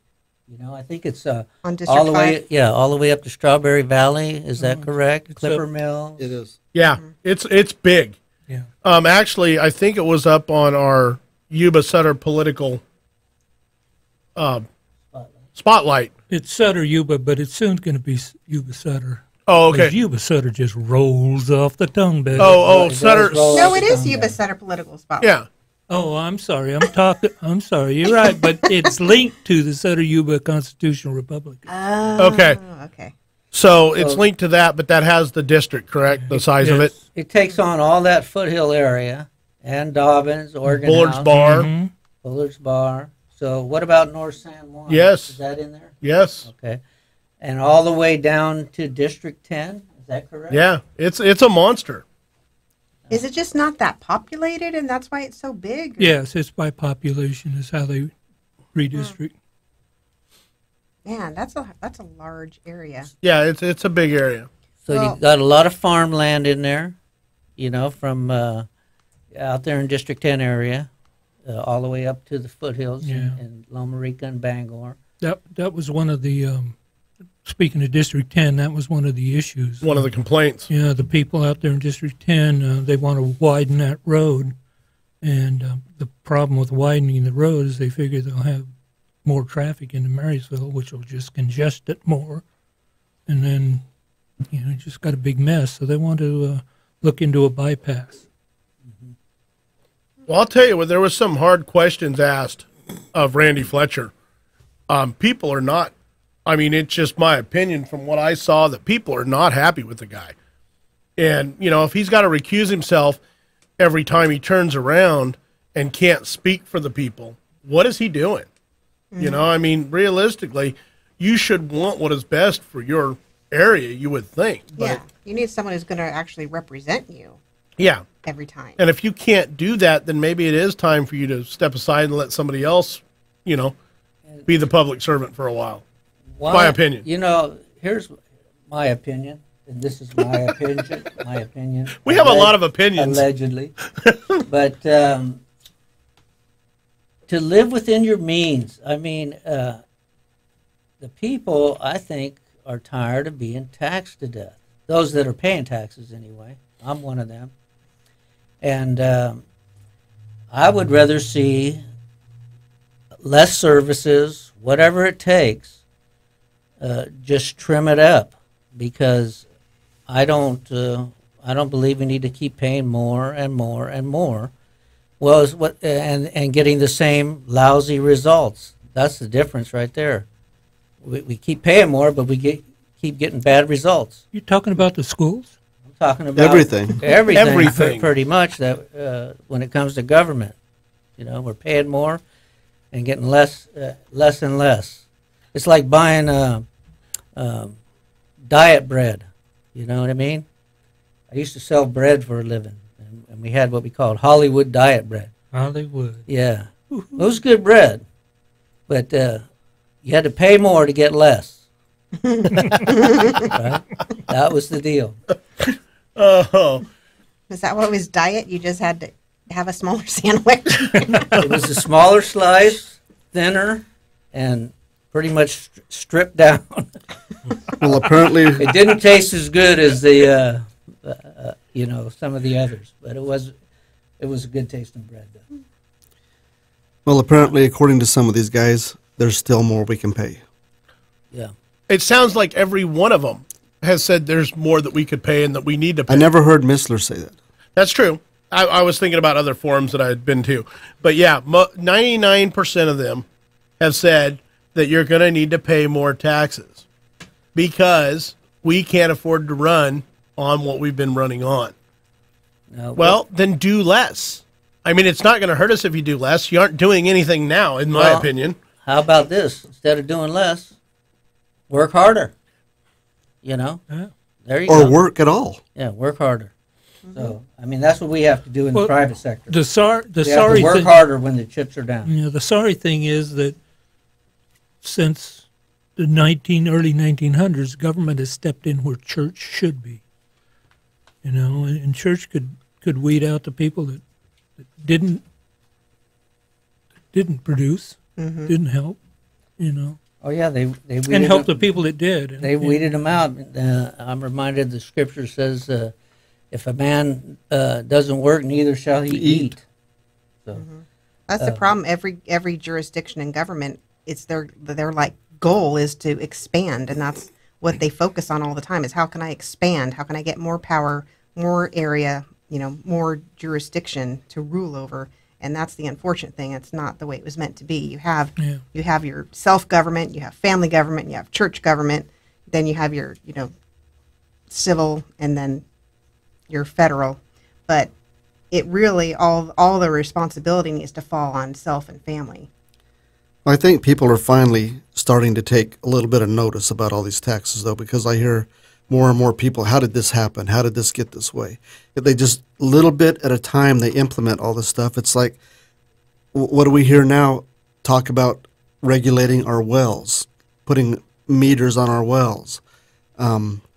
I think it's on District all the 5? way, all the way up to Strawberry Valley. Is that correct? Clipper Mill. It is. Yeah, it's big. Yeah. Actually, I think it was up on our Yuba Sutter political spotlight. It's Sutter Yuba, but it's soon going to be Yuba Sutter. Oh, okay. 'Cause Yuba Sutter just rolls off the tongue better. Oh, Sutter. No, it is Yuba Sutter political spotlight. Yeah. Oh, I'm sorry. I'm sorry. You're right, but it's linked to the Sutter Yuba Constitutional Republic. Okay. Okay. So it's linked to that, but that has the district, correct? The size of it. Yes. It takes on all that foothill area and Dobbins, Oregon Bullard's House, Bar. Mhm. Bullard's Bar. So what about North San Juan? Yes. Is that in there? Yes. Okay. And all the way down to District 10? Is that correct? Yeah. It's a monster. Is it just not that populated, and that's why it's so big? Yes, it's by population is how they redistrict. Man, that's a large area. Yeah, it's a big area. So Well- you got a lot of farmland in there, from out there in District 10 area, all the way up to the foothills Yeah. in Loma Rica and Bangor. That was one of the speaking of District 10, that was one of the issues. One of the complaints. Yeah, the people out there in District 10, they want to widen that road. And the problem with widening the road is they figure they'll have more traffic into Marysville, which will just congest it more. And then, it just got a big mess. So they want to look into a bypass. Well, I'll tell you, there was some hard questions asked of Randy Fletcher. People are not, it's just my opinion from what I saw that people are not happy with the guy. And, if he's got to recuse himself every time he turns around and can't speak for the people, what is he doing? Realistically, you should want what is best for your area, you would think. But, Yeah, you need someone who's going to actually represent you yeah. every time. And if you can't do that, then maybe it is time for you to step aside and let somebody else, be the public servant for a while. My opinion. Here's my opinion, and this is my opinion. My opinion. We have a lot of opinions. Allegedly, but to live within your means. The people, I think, are tired of being taxed to death. Those that are paying taxes, anyway. I'm one of them, and I would rather see less services, whatever it takes. Just trim it up, because I don't believe we need to keep paying more and more and more. Well, and getting the same lousy results. That's the difference right there. We keep paying more, but we keep getting bad results. You're talking about the schools? I'm talking about Everything. everything. Pretty much. That when it comes to government, we're paying more and getting less and less. It's like buying diet bread. You know what I mean? I used to sell bread for a living, and we had what we called Hollywood diet bread. Hollywood. Yeah. It was good bread, but you had to pay more to get less. Right? That was the deal. Oh. Is that what was diet? You just had to have a smaller sandwich? It was a smaller slice, thinner, and pretty much stripped down. Well, apparently, It didn't taste as good as the, some of the others, but it was a good tasting bread, though. according to some of these guys, there's still more we can pay. Yeah. It sounds like every one of them has said there's more that we could pay and that we need to pay. I never heard Missler say that. That's true. I was thinking about other forums that I had been to. But yeah, 99% of them have said that you're going to need to pay more taxes because we can't afford to run on what we've been running on. No, Well, then do less. I mean, it's not going to hurt us if you do less. You aren't doing anything now, in my opinion. how about this? Instead of doing less, work harder. You know? Yeah. There you Or go. work at all. Yeah, work harder. So, I mean, that's what we have to do in the Well, private sector. The We have sorry to work thing, harder when the chips are down. you know, the sorry thing is that since the early 1900s, government has stepped in where church should be. You know, and church could weed out the people that didn't produce, didn't help. You know, Oh yeah, they weeded and help the them- people that did. And- They weeded them out. I'm reminded the scripture says, "If a man doesn't work, neither shall he eat." So That's the problem. Every jurisdiction in government, it's their like goal is to expand, and that's what they focus on all the time. Is how can I expand? How can I get more power, more area, more jurisdiction to rule over? And that's the unfortunate thing. It's not the way it was meant to be. You have your self government, you have family government, you have church government, then you have your civil, and then your federal. But it really all the responsibility needs to fall on self and family. I think people are finally starting to take a little bit of notice about all these taxes, though, because I hear more and more people, how did this happen? How did this get this way? If they just little bit at a time, they implement all this stuff. It's like, what do we hear now? Talk about regulating our wells, putting meters on our wells,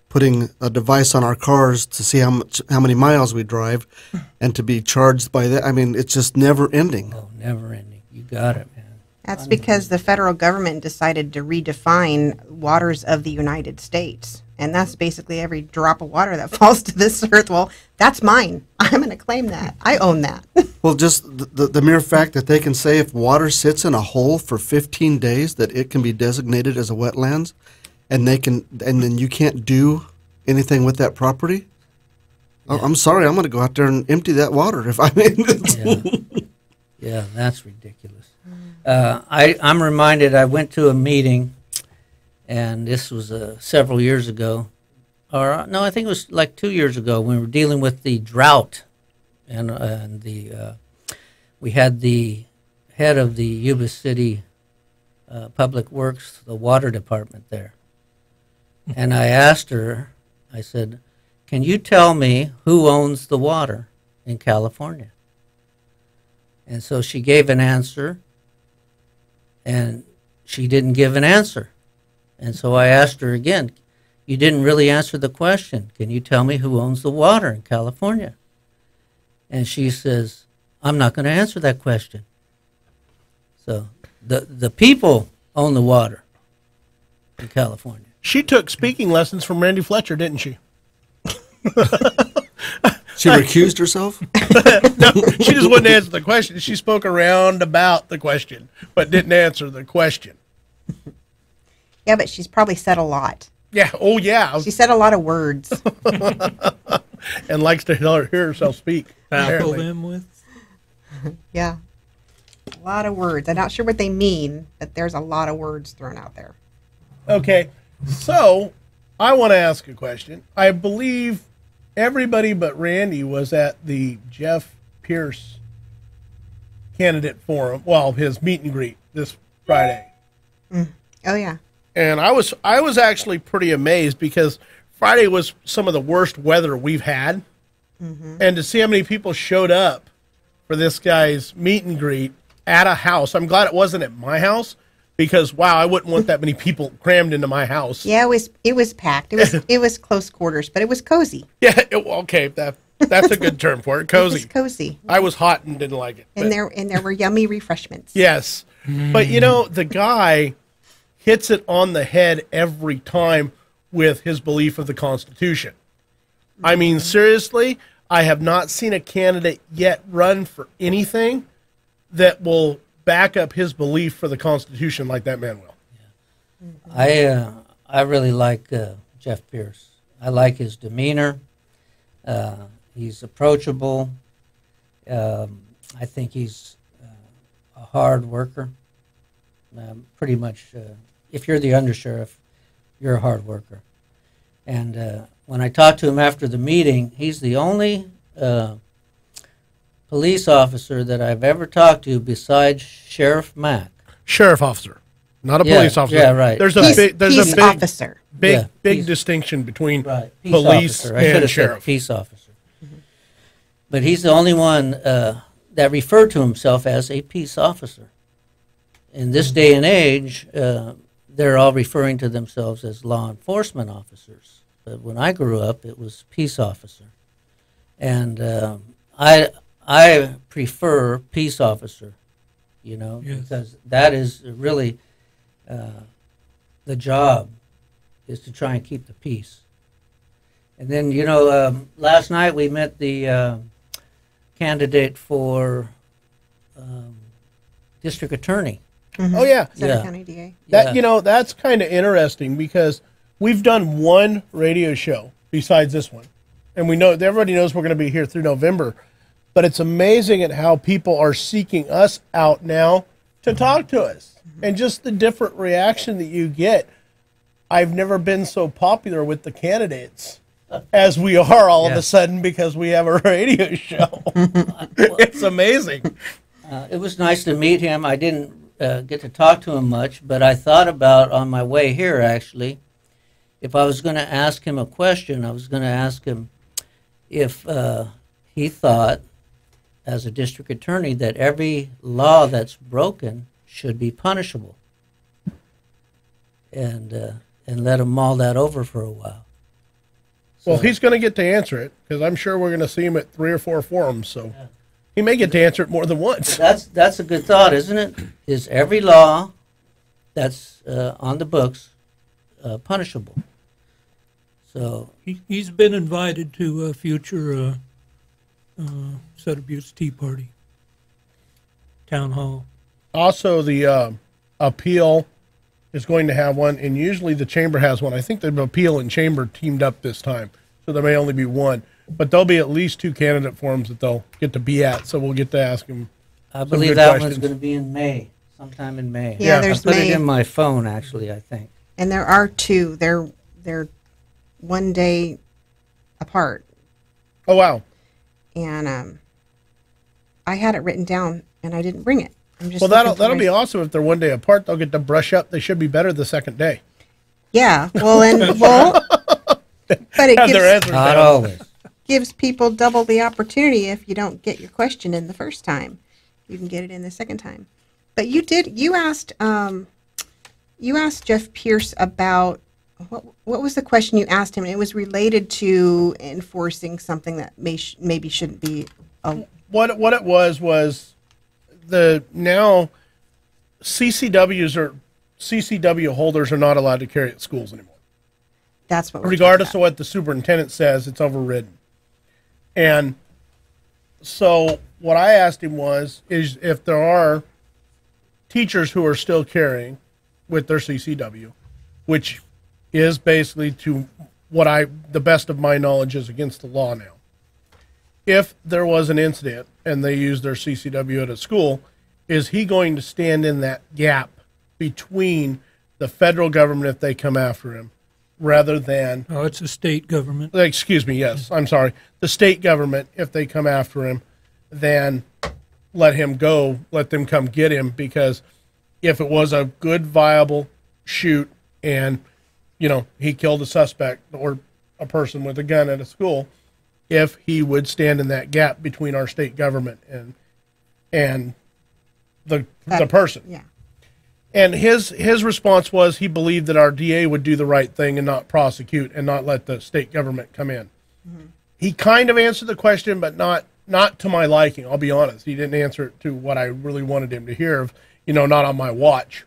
putting a device on our cars to see how many miles we drive, and to be charged by that. I mean, it's just never ending. oh, never ending. You got it, man. That's because the federal government decided to redefine waters of the United States. And that's basically every drop of water that falls to this earth. Well, that's mine. I'm going to claim that. I own that. Well, just the mere fact that they can say if water sits in a hole for 15 days that it can be designated as a wetlands, and then you can't do anything with that property. Yeah. I'm sorry, I'm going to go out there and empty that water if I mean. Yeah, that's ridiculous. I'm reminded. I went to a meeting, and this was several years ago, or no, I think it was like 2 years ago when we were dealing with the drought, and we had the head of the Yuba City Public Works, the water department there, and I asked her. I said, "Can you tell me who owns the water in California?" And so she gave an answer, and she didn't give an answer. And so I asked her again, "You didn't really answer the question. Can you tell me who owns the water in California?" And she says, "I'm not going to answer that question." So the people own the water in California. She took speaking lessons from Randy Fletcher, didn't she? She recused herself? No, she just wouldn't answer the question. She spoke around about the question, but didn't answer the question. Yeah, but she's probably said a lot. Yeah. Oh, yeah. She said a lot of words. And likes to hear herself speak. Baffle apparently. them with. Yeah. A lot of words. I'm not sure what they mean, but there's a lot of words thrown out there. Okay. So I want to ask a question. I believe everybody but Randy was at the Jeff Pierce candidate forum. Well, his meet and greet this Friday. Oh, yeah. And I was actually pretty amazed because Friday was some of the worst weather we've had. And to see how many people showed up for this guy's meet and greet at a house. I'm glad it wasn't at my house because, wow, I wouldn't want that many people crammed into my house. Yeah, it was packed. It was close quarters, but it was cozy. Yeah, okay, that's a good term for it. Cozy. It was cozy. I was hot and didn't like it. And there were yummy refreshments. Yes. But, the guy hits it on the head every time with his belief of the Constitution. I mean, seriously, I have not seen a candidate yet run for anything that will back up his belief for the Constitution like that man will. I really like Jeff Pierce. I like his demeanor. He's approachable. I think he's a hard worker. Pretty much, if you're the undersheriff, you're a hard worker. And when I talked to him after the meeting, he's the only police officer that I've ever talked to besides Sheriff Mack. Sheriff officer, not a Yeah, police officer. yeah, right. There's Peace- a Peace big officer. Yeah, peace- distinction between Peace police officer. I should and have said sheriff. peace officer. But he's the only one that referred to himself as a peace officer. In this day and age, they're all referring to themselves as law enforcement officers. But when I grew up, it was peace officer. And I prefer peace officer, you know, Yes. because that is really the job, is to try and keep the peace. And then, you know, last night we met the candidate for district attorney. Oh yeah, Sutter Yeah. County DA. that Yeah. you know that's kind of interesting because we've done one radio show besides this one, and we know everybody knows we're going to be here through November. But it's amazing at how people are seeking us out now to talk to us, and just the different reaction that you get. I've never been so popular with the candidates as we are all of Yeah. a sudden because we have a radio show. It's amazing. It was nice to meet him. I didn't get to talk to him much, but I thought about on my way here, actually, if I was going to ask him a question, I was going to ask him if he thought, as a district attorney, that every law that's broken should be punishable, and let him mull that over for a while. Well, he's going to get to answer it because I'm sure we're going to see him at 3 or 4 forums. So he may get to answer it more than once. That's a good thought, isn't it? Is every law that's on the books punishable? So He's been invited to a future Sutter Buttes Tea Party town hall. Also, the appeal is going to have one, and usually the chamber has one. I think the appeal and chamber teamed up this time, so there may only be one. But there'll be at least 2 candidate forums that they'll get to be at, so we'll get to ask them. I believe that one's going to be in May, sometime in May. Yeah, there's I put May. it in my phone, actually, I think. And there are 2. They're 1 day apart. Oh, wow. And I had it written down, and I didn't bring it. I'm just Well, looking for that'll my- be awesome if they're 1 day apart. They'll get to brush up. They should be better the second day. Yeah. Well, but it Have their gives, answers Not down. always. gives people double the opportunity if you don't get your question in the first time. You can get it in the second time. But you asked Jeff Pierce about what was the question you asked him? It was related to enforcing something that maybe shouldn't be. What it was the now CCW holders are not allowed to carry at schools anymore. That's what we're Regardless of talking what the superintendent says, it's overridden. And so what I asked him is if there are teachers who are still carrying with their CCW, which is basically to the best of my knowledge is against the law now. If there was an incident and they used their CCW at a school, is he going to stand in that gap between the federal government if they come after him rather than Oh, it's a state government. excuse me, yes, I'm sorry, the state government, if they come after him, then let him go, let them come get him, because if it was a good, viable shoot and, he killed a suspect or a person with a gun at a school, if he would stand in that gap between our state government and the person. Yeah. And his response was he believed that our DA would do the right thing and not prosecute and not let the state government come in. Mm-hmm. He kind of answered the question, but not to my liking. I'll be honest. He didn't answer it to what I really wanted him to hear of, not on my watch.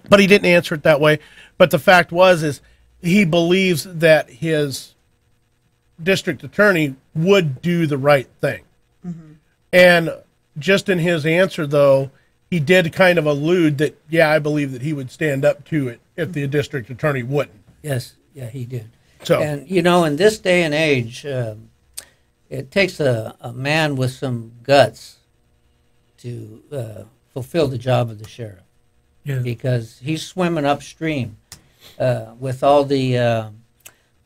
But he didn't answer it that way. But the fact is he believes that his district attorney would do the right thing. Mm-hmm. And just in his answer, though, he did kind of allude that, I believe that he would stand up to it if the district attorney wouldn't. Yes, yeah, he did. So, And, you know, in this day and age, it takes a man with some guts to fulfill the job of the sheriff. Yeah. Because he's swimming upstream with all the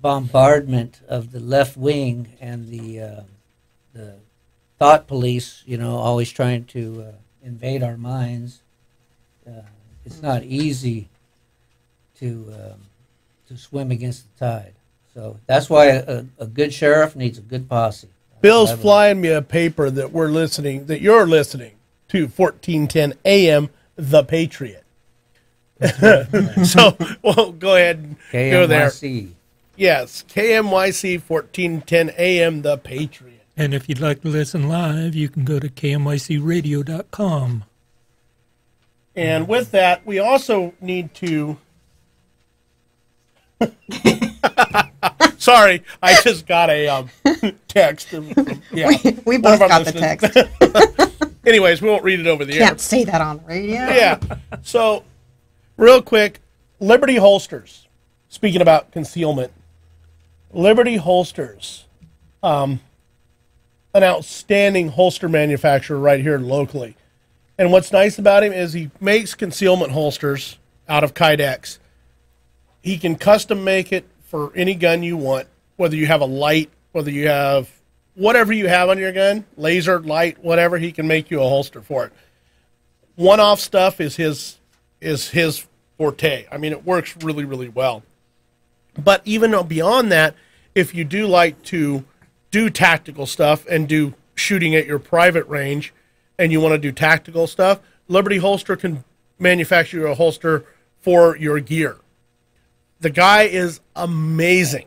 bombardment of the left wing and the thought police, you know, always trying to invade our minds. It's not easy to swim against the tide. So that's why a good sheriff needs a good posse. Bill's flying me a paper that you're listening to 1410 AM, The Patriot. So, well, go ahead and go there. KMYC. Yes, KMYC 1410 AM, The Patriot. And if you'd like to listen live, you can go to kmycradio.com. And with that, we also need to... Sorry, I just got a text. Yeah, We both got the text. Anyways, we won't read it over the air. Can't say that on the radio. Yeah. So, real quick, Liberty Holsters. Speaking about concealment, Liberty Holsters, an outstanding holster manufacturer right here locally. And what's nice about him is he makes concealment holsters out of Kydex. He can custom make it for any gun you want, whether you have a light, whether you have whatever you have on your gun, laser, light, whatever, he can make you a holster for it. One-off stuff is his forte. I mean, it works really, really well. But even beyond that, if you do like to do tactical stuff and do shooting at your private range and you want to do tactical stuff, Liberty Holster can manufacture you a holster for your gear. The guy is amazing.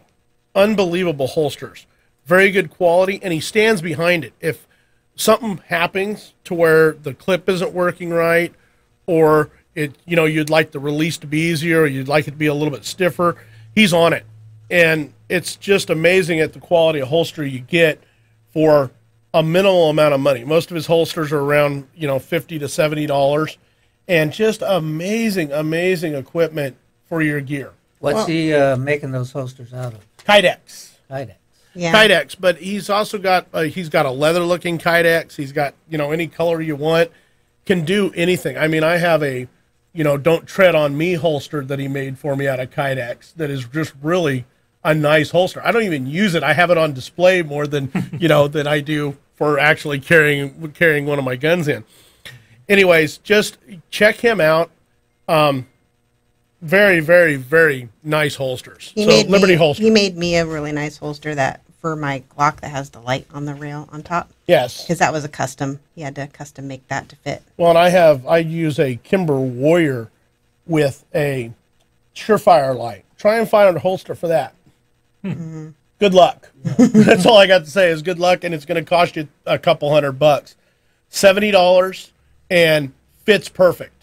Unbelievable holsters. Very good quality, and he stands behind it. If something happens to where the clip isn't working right, or you'd like the release to be easier, or you'd like it to be a little bit stiffer, he's on it. And it's just amazing at the quality of holster you get for a minimal amount of money. Most of his holsters are around, $50 to $70, and just amazing, amazing equipment for your gear. What's he making those holsters out of? Kydex. Kydex. Yeah. Kydex, but he's also got he's got a leather-looking Kydex. He's got any color you want. Can do anything. I mean, I have a Don't Tread on Me holster that he made for me out of Kydex. That is just really a nice holster. I don't even use it. I have it on display more than than I do for actually carrying one of my guns in. Anyways, just check him out. Very, very, very nice holsters. Liberty Holster. He made me a really nice holster that for my Glock that has the light on the rail on top. Yes. Because that was a custom. He had to custom make that to fit. Well, and I use a Kimber Warrior with a Surefire light. Try and find a holster for that. Mm-hmm. Good luck. That's all I got to say is good luck, and it's going to cost you a couple $100. $70 and fits perfect.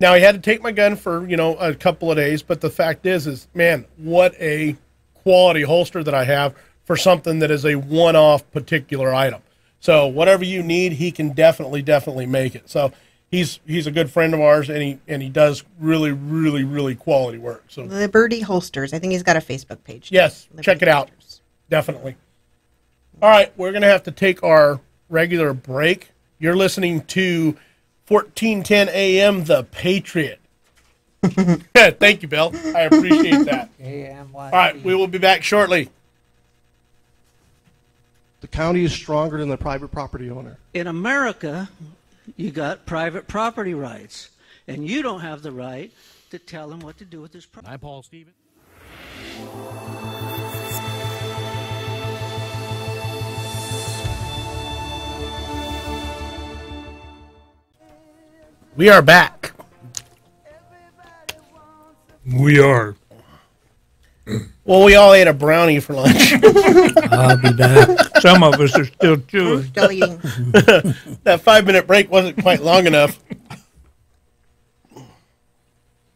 Now, he had to take my gun for, a couple of days, but the fact is, man, what a quality holster that I have for something that is a one-off particular item. So whatever you need, he can definitely make it. So he's a good friend of ours, and he does really, really, really quality work. So Liberty Holsters. I think he's got a Facebook page. Yes, Liberty check it out. Holsters. Definitely. All right, we're going to have to take our regular break. You're listening to 1410 AM, The Patriot. Thank you, Bill. I appreciate that. All right, we will be back shortly. The county is stronger than the private property owner. In America, you got private property rights, and you don't have the right to tell him what to do with his property. I'm Paul Stevens. We are back. We are. Well, we all ate a brownie for lunch. I'll be back. Some of us are still chewing. Still eating. That 5-minute break wasn't quite long enough.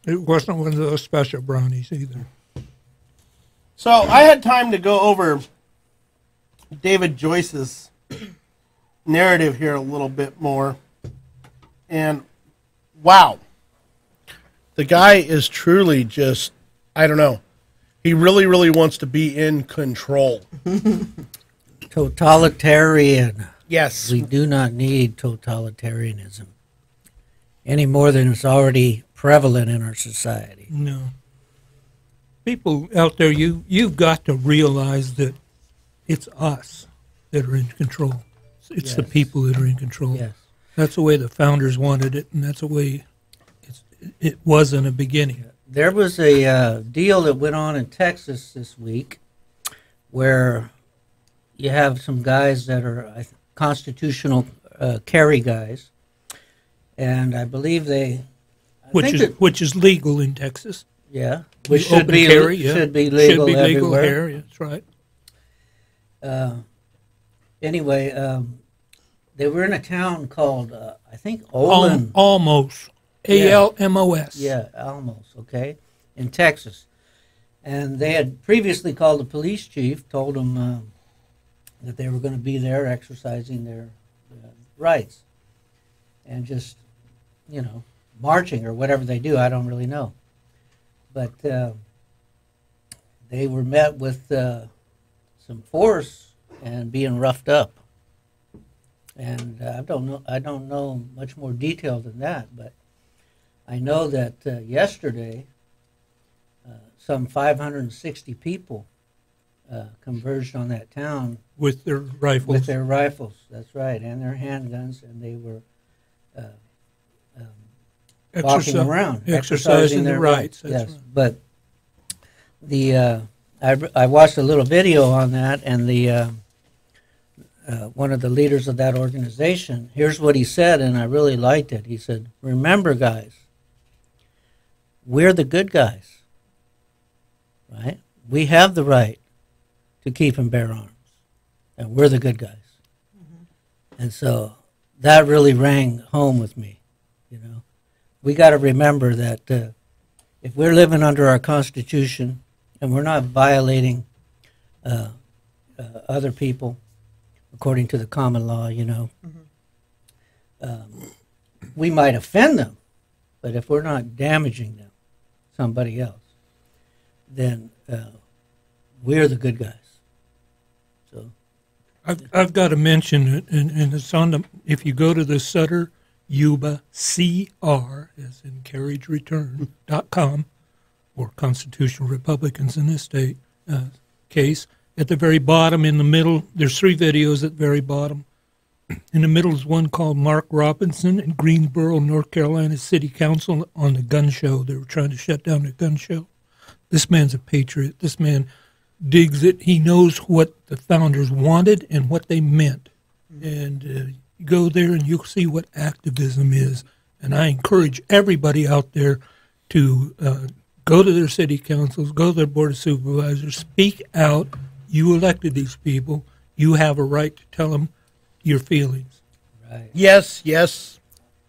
It wasn't one of those special brownies either. So I had time to go over David Joyce's narrative here a little bit more. And wow, the guy is truly just, I don't know. He really, really wants to be in control. Totalitarian. Yes. We do not need totalitarianism any more than it's already prevalent in our society. No. People out there, you've got to realize that it's us that are in control. It's the Yes. people that are in control. Yes. That's the way the founders wanted it, and that's the way it was in the beginning. There was a deal that went on in Texas this week where you have some guys that are constitutional carry guys, and I believe Which is legal in Texas. yeah, You which should open be carry, yeah. should be legal Should be legal everywhere. here, that's right. Anyway, they were in a town called I think Olin. Almost. ALMOS. Yeah, Alamos, okay, in Texas. And they had previously called the police chief, told him that they were going to be there exercising their rights and just, marching or whatever they do. I don't really know. But they were met with some force and being roughed up. And I don't know much more detail than that, but I know that yesterday some 560 people converged on that town With their rifles. with their rifles. That's right, and their handguns, and they were walking around, exercising their rights. That's Yes, right. but the I watched a little video on that, and the one of the leaders of that organization. Here's what he said, and I really liked it. He said, "Remember, guys, we're the good guys, right? We have the right to keep and bear arms, and we're the good guys." And so that really rang home with me. We got to remember that if we're living under our Constitution and we're not violating other people according to the common law, we might offend them, but if we're not damaging them, somebody else, then we're the good guys. So I've got to mention it, and it's on the, if you go to the Sutter Yuba CR, as in carriagereturn.com, or Constitutional Republicans in this state case, at the very bottom in the middle, there's 3 videos at the very bottom. In the middle is one called Mark Robinson in Greensboro, North Carolina City Council on the gun show. They were trying to shut down the gun show. This man's a patriot. This man digs it. He knows what the founders wanted and what they meant. And you go there and you'll see what activism is. And I encourage everybody out there to go to their city councils, go to their board of supervisors, speak out. You elected these people. You have a right to tell them your feelings. right. Yes, yes.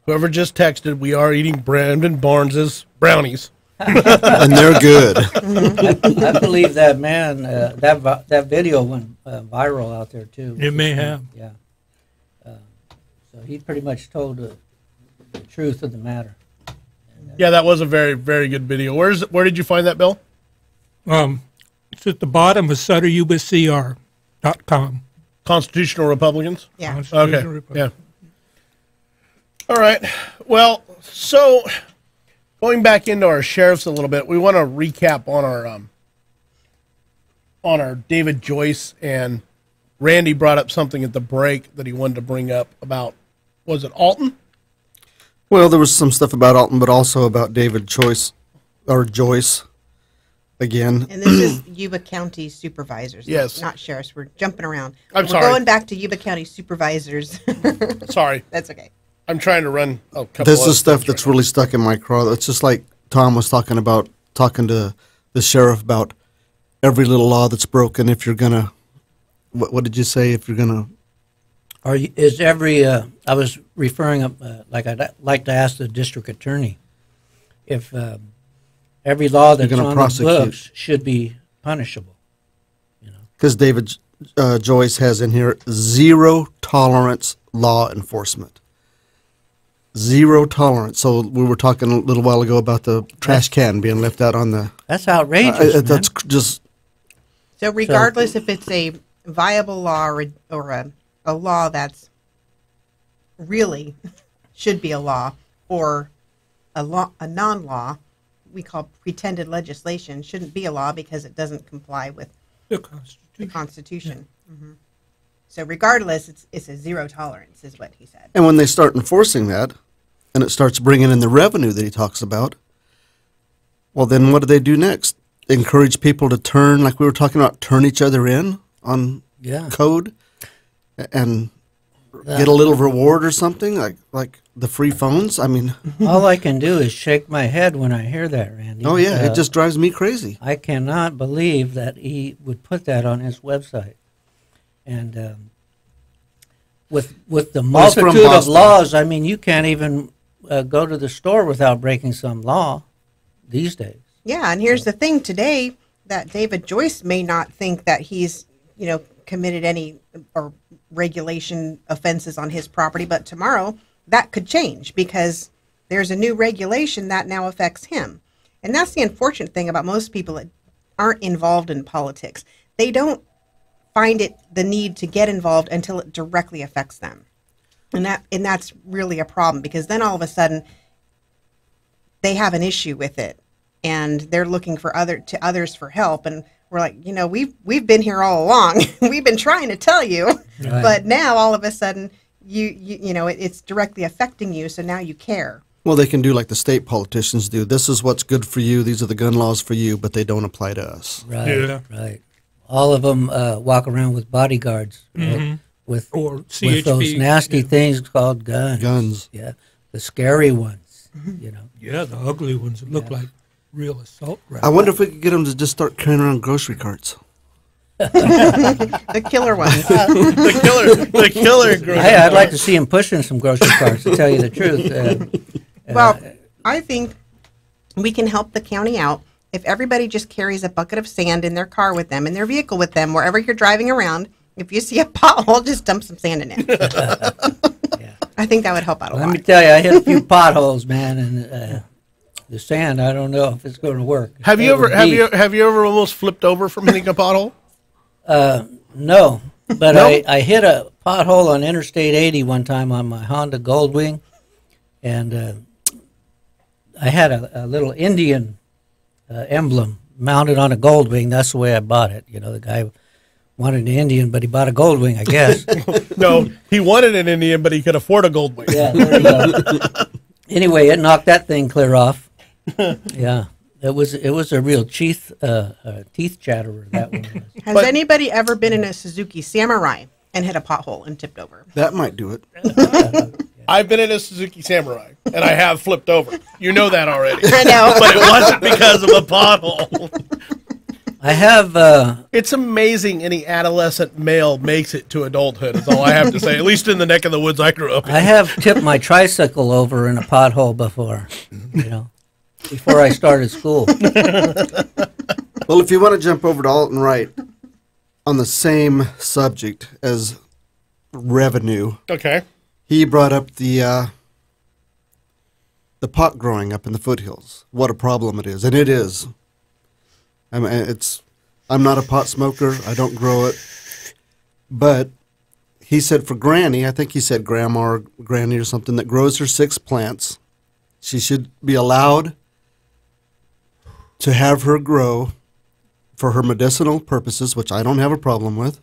Whoever just texted, we are eating Brandon Barnes's brownies. And they're good. I believe that man, that video went viral out there too. It may have. Yeah. So he pretty much told the truth of the matter. Yeah, that was a very, very good video. Where did you find that, Bill? It's at the bottom of SutterYubaCR.com. Constitutional Republicans? Yeah. Constitutional Okay, Republic. yeah. All right. Well, so going back into our sheriffs a little bit, we want to recap on our David Joyce, and Randy brought up something at the break that he wanted to bring up about, was it Alton? Well, there was some stuff about Alton, but also about David Joyce again. And this is Yuba County supervisors. Yes. Not sheriffs. We're jumping around. I'm We're sorry. going back to Yuba County supervisors. Sorry. That's okay. I'm trying to run a couple This other is stuff things that's right really stuck in my craw. It's just like Tom was talking to the sheriff about every little law that's broken. If you're gonna, what did you say? If you're gonna, Is every? I was referring up like I'd like to ask the district attorney if every law that's gonna on prosecute. the books should be punishable. because David Joyce has in here zero tolerance law enforcement. zero tolerance. So we were talking a little while ago about the trash can being left out on the. That's outrageous. That's just. So regardless if it's a viable law or a law that's really should be a law or a non-law, we call pretended legislation, shouldn't be a law because it doesn't comply with The Constitution. the Constitution. Mm-hmm. So regardless, it's a zero tolerance, is what he said. And when they start enforcing that, and it starts bringing in the revenue that he talks about, well, then what do they do next? Encourage people to turn, like we were talking about, turn each other in on code, and get a little reward or something, like the free phones. I mean, all I can do is shake my head when I hear that, Randy. Oh yeah, it just drives me crazy. I cannot believe that he would put that on his website. And with the multitude of laws, I mean, you can't even go to the store without breaking some law these days. Yeah, and here's the thing today, that David Joyce may not think that he's, committed any or regulation offenses on his property, but tomorrow that could change because there's a new regulation that now affects him. And that's the unfortunate thing about most people that aren't involved in politics. They don't find it the need to get involved until it directly affects them. And that's really a problem, because then all of a sudden they have an issue with it and they're looking for others for help, and we're like, we've been here all along. We've been trying to tell you, right. But now all of a sudden it's directly affecting you, so now you care. Well, they can do like the state politicians do. This is what's good for you. These are the gun laws for you, but they don't apply to us. Right. Yeah. Right. All of them walk around with bodyguards, right? with those nasty things called guns. Guns. Yeah, the scary ones. Yeah, the ugly ones that look like real assault rifles. I wonder if we could get them to just start carrying around grocery carts. The killer ones. the killer grocery Hey, I'd like to see him pushing some grocery carts, to tell you the truth. Well, I think we can help the county out if everybody just carries a bucket of sand in their car with them, in their vehicle with them, wherever you're driving around. If you see a pothole, just dump some sand in it. I think that would help out a lot. Let me tell you, I hit a few potholes, man, and the sand, I don't know if it's going to work. Have you ever almost flipped over from hitting a pothole? No, but I hit a pothole on Interstate 80 one time on my Honda Goldwing, and I had a little Indian emblem mounted on a Goldwing. That's the way I bought it. The guy wanted an Indian, but he bought a Goldwing, I guess. No, he wanted an Indian, but he could afford a Goldwing. Yeah, there you go. Anyway, it knocked that thing clear off. Yeah. It was a real teeth chatterer, that one was. Has anybody ever been in a Suzuki Samurai and hit a pothole and tipped over? That might do it. I've been in a Suzuki Samurai, and I have flipped over. You know that already. I know. But it wasn't because of a pothole. I have... It's amazing any adolescent male makes it to adulthood, is all I have to say, at least in the neck of the woods I grew up in. I have tipped my tricycle over in a pothole before, before I started school. Well, if you want to jump over to Alton Wright on the same subject as revenue, okay, he brought up the pot growing up in the foothills. What a problem it is, and it is. I mean, I'm not a pot smoker. I don't grow it, but he said for Granny, I think he said Grandma or Granny or something, that grows her 6 plants, she should be allowed to have her grow for her medicinal purposes, which I don't have a problem with,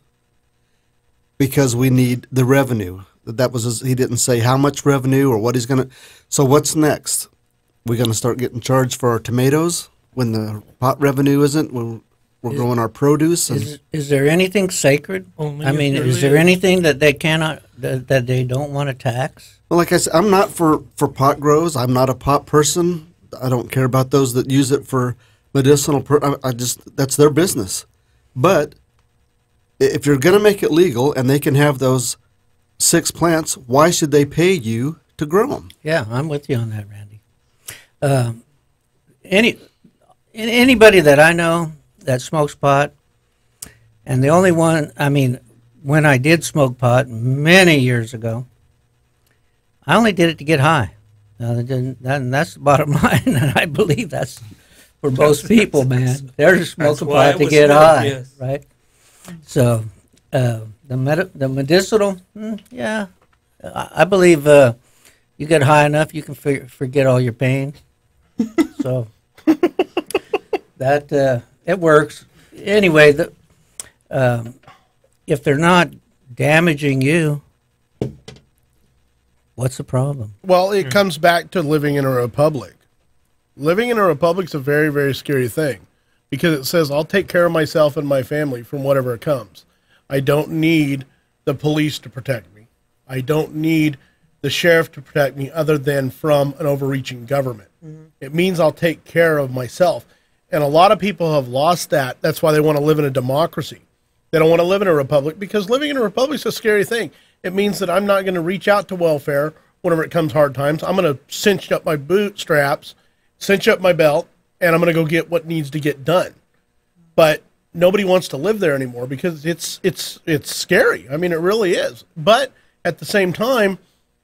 because we need the revenue. That was he didn't say how much revenue or what he's going to. So what's next? We're going to start getting charged for our tomatoes when the pot revenue isn't. We're growing our produce. Is there anything sacred? Is there anything that they cannot, that they don't want to tax? Well, like I said, I'm not for pot grows. I'm not a pot person. I don't care about those that use it for medicinal. That's their business. But if you're going to make it legal and they can have those 6 plants, why should they pay you to grow them? Yeah, I'm with you on that, Randy. Anybody that I know that smokes pot, and the only one, when I did smoke pot many years ago, I only did it to get high. And that's the bottom line, and I believe that's for most people, man. They're just smoking why it pot to was get smoked, high, yes. right? So the medicinal, yeah, I believe you get high enough, you can forget all your pain. So that it works. Anyway, if they're not damaging you, what's the problem? Well, it comes back to living in a republic. Living in a republic's a very, very scary thing because it says, I'll take care of myself and my family from whatever comes. I don't need the police to protect me. I don't need the sheriff to protect me other than from an overreaching government. Mm-hmm. It means I'll take care of myself. And a lot of people have lost that. That's why they want to live in a democracy. They don't want to live in a republic because living in a republic is a scary thing. It means that I'm not going to reach out to welfare whenever it comes hard times. I'm going to cinch up my bootstraps, cinch up my belt, and I'm going to go get what needs to get done. But nobody wants to live there anymore because it's scary. I mean, it really is. But at the same time,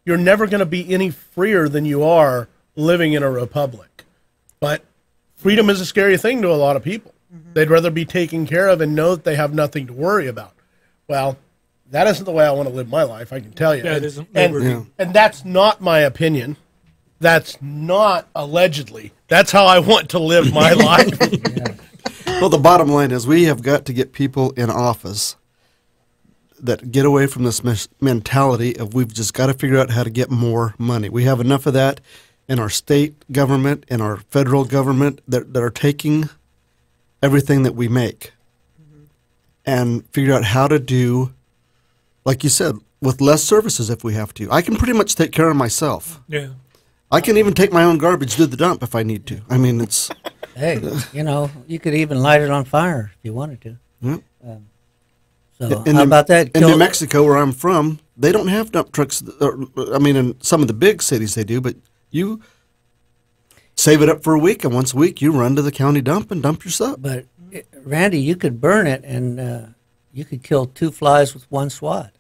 you're never going to be any freer than you are living in a republic. But freedom is a scary thing to a lot of people. Mm-hmm. They'd rather be taken care of and know that they have nothing to worry about. Well, that isn't the way I want to live my life, I can tell you. That isn't liberty. And that's not my opinion. That's not allegedly. That's how I want to live my life. Yeah. Well, the bottom line is we have got to get people in office that get away from this mentality of we've just got to figure out how to get more money. We have enough of that in our state government, in our federal government that are taking everything that we make and figure out how to do, like you said, with less services if we have to. I can pretty much take care of myself. Yeah. I can even take my own garbage to the dump if I need to. I mean, it's... Hey, you could even light it on fire if you wanted to. Yep. So how about that? In New Mexico, where I'm from, they don't have dump trucks. I mean, in some of the big cities they do, but you save it up for a week, and once a week you run to the county dump and dump your stuff. But, Randy, you could burn it, and you could kill 2 flies with 1 swat.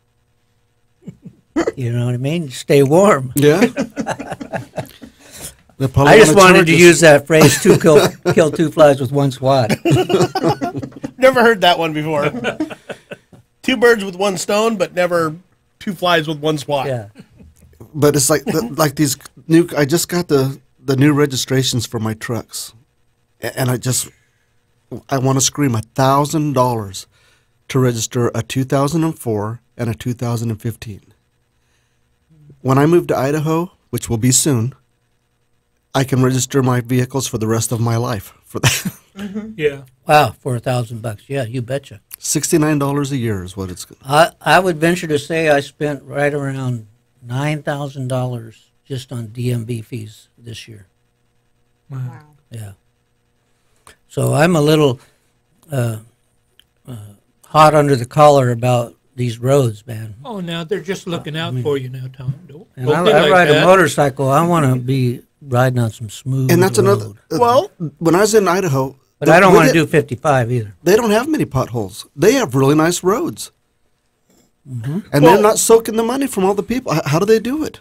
You know what I mean? Stay warm. Yeah. I just wanted to use that phrase, kill 2 flies with 1 swat. Never heard that one before. 2 birds with 1 stone, but never 2 flies with 1 swat. Yeah. But it's like these new. I just got the new registrations for my trucks, and I want to scream $1,000 to register a 2004 and a 2015. When I move to Idaho, which will be soon, I can register my vehicles for the rest of my life for that. Mm-hmm. Yeah. Wow, for $1,000. Yeah, you betcha. $69 a year is what it's. I would venture to say I spent right around $9,000 just on DMV fees this year. Wow. Yeah. So I'm a little hot under the collar about these roads, man. Oh, now they're just looking out for you now, Tom. Don't And be I like ride that. a motorcycle. I want to be riding on some smooth And that's road. another. Well, when I was in Idaho, But I don't want to do 55 either. They don't have many potholes. They have really nice roads, and Well- they're not soaking the money from all the people. How do they do it?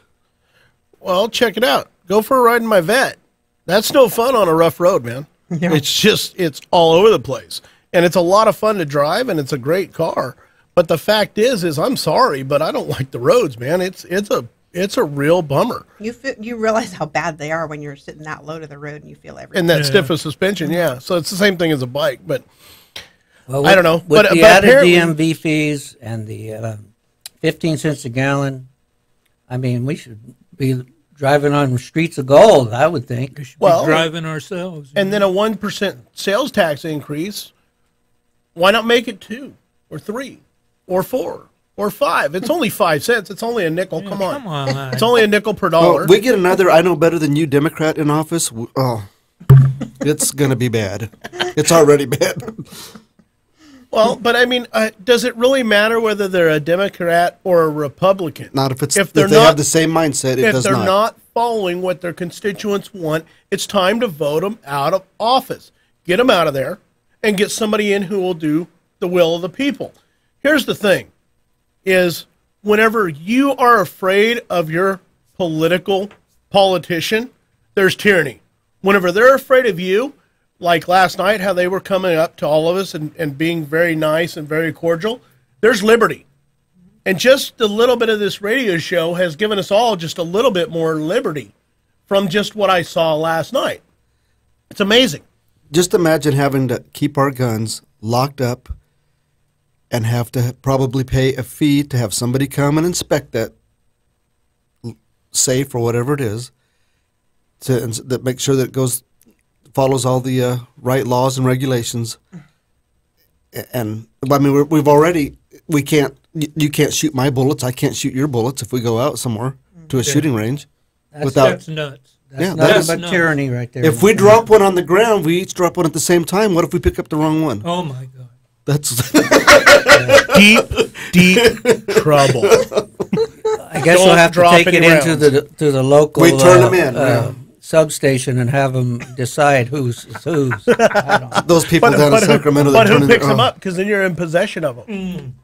well, check it out. Go for a ride in my vet. That's no fun on a rough road, man. Yeah. It's all over the place. And it's a lot of fun to drive, and it's a great car. But the fact is I'm sorry, but I don't like the roads, man. It's a real bummer. You realize how bad they are when you're sitting that low to the road and you feel everything. And that stiff of suspension, yeah. So it's the same thing as a bike, but Well, I don't know. With But the added apparently- DMV fees and the 15 cents a gallon, I mean, we should be driving on streets of gold, I would think. We should Well, be driving ourselves. and then a 1% sales tax increase, why not make it 2 or 3 or 4 or 5? It's only 5 cents. It's only a nickel. Yeah, Come on. Come on. It's only a nickel per dollar. We get another I know better than you Democrat in office. It's going to be bad. It's already bad. Well, but I mean, does it really matter whether they're a Democrat or a Republican? Not if If they they're have not- the same mindset. It If does they're not. not following what their constituents want, it's time to vote them out of office. Get them out of there and get somebody in who will do the will of the people. Here's the thing, is whenever you are afraid of your political politician, there's tyranny. Whenever they're afraid of you, like last night, how they were coming up to all of us and being very nice and very cordial, there's liberty. And just a little bit of this radio show has given us all just a little bit more liberty from just what I saw last night. It's amazing. Just imagine having to keep our guns locked up and have to probably pay a fee to have somebody come and inspect that safe or whatever it is, to make sure that it follows all the right laws and regulations. And I mean, we can't. You can't shoot my bullets. I can't shoot your bullets if we go out somewhere to a shooting range. That's nuts. That's nothing but tyranny right there. If we drop one on the ground, we each drop one at the same time. What if we pick up the wrong one? Oh my God. That's deep trouble. I guess we'll have to take it into the local we turn them in, substation and have them decide who's. I don't know. Those people down in Sacramento. But who picks them up? Because then you're in possession of them.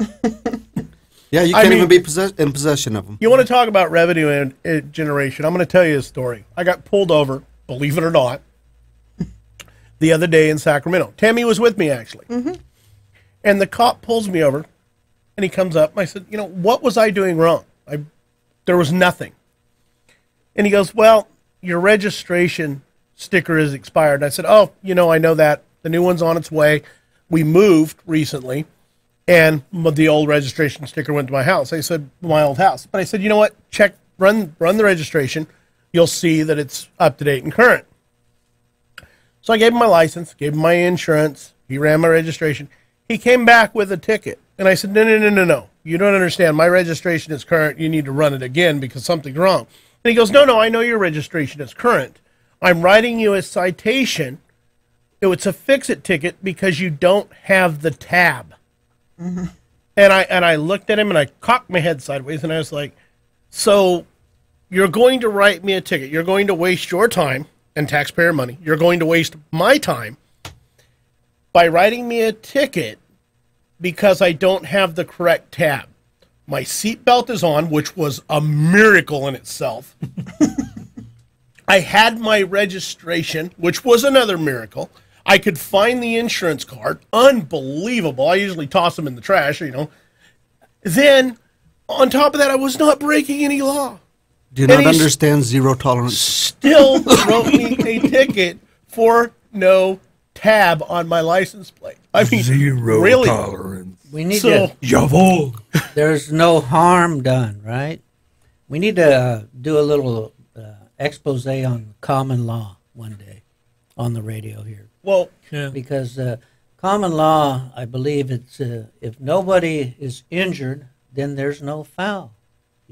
Yeah, you can't even be in possession of them. You want to talk about revenue and generation? I'm going to tell you a story. I got pulled over, believe it or not, the other day in Sacramento. Tammy was with me, actually. Mm-hmm. And the cop pulls me over, and he comes up, and I said, what was I doing wrong? There was nothing. And he goes, well, your registration sticker is expired. And I said, oh, I know that. The new one's on its way. We moved recently, and the old registration sticker went to my house. I said, my old house. But I said, you know what? Check, run the registration. You'll see that it's up to date and current. So I gave him my license, gave him my insurance. He ran my registration. He came back with a ticket. And I said, no. You don't understand. My registration is current. You need to run it again because something's wrong. And he goes, no, I know your registration is current. I'm writing you a citation. It's a fix-it ticket because you don't have the tab. Mm-hmm. And I looked at him and I cocked my head sideways and I was like, so you're going to write me a ticket. You're going to waste your time and taxpayer money. You're going to waste my time by writing me a ticket because I don't have the correct tab. My seatbelt is on, which was a miracle in itself. I had my registration, which was another miracle. I could find the insurance card. Unbelievable. I usually toss them in the trash, Then, on top of that, I was not breaking any law. Do you not understand zero tolerance? Still wrote me a ticket for no tab on my license plate. I mean, zero really? Tolerance. We need to. Jawohl. There's no harm done, right? We need to do a little expose on common law one day on the radio here. Well, yeah. Because common law, I believe it's if nobody is injured, then there's no foul.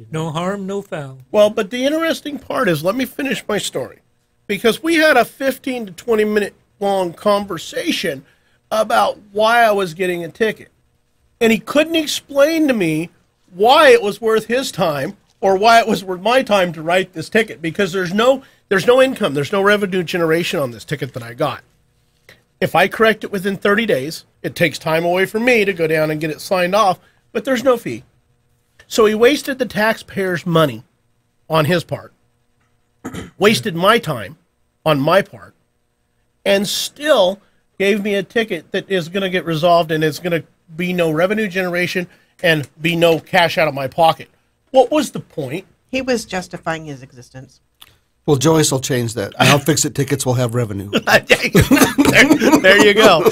No harm, no foul. Well, but the interesting part is, let me finish my story. Because we had a 15 to 20 minute long conversation about why I was getting a ticket. And he couldn't explain to me why it was worth his time or why it was worth my time to write this ticket, because there's no income, there's no revenue generation on this ticket that I got. If I correct it within 30 days, it takes time away from me to go down and get it signed off, but there's no fee. So he wasted the taxpayers' money on his part, wasted my time on my part, and still gave me a ticket that is going to get resolved, and it's going to be no revenue generation and be no cash out of my pocket. What was the point? He was justifying his existence. Well, Joyce will change that. Now fix-it tickets will have revenue. there you go.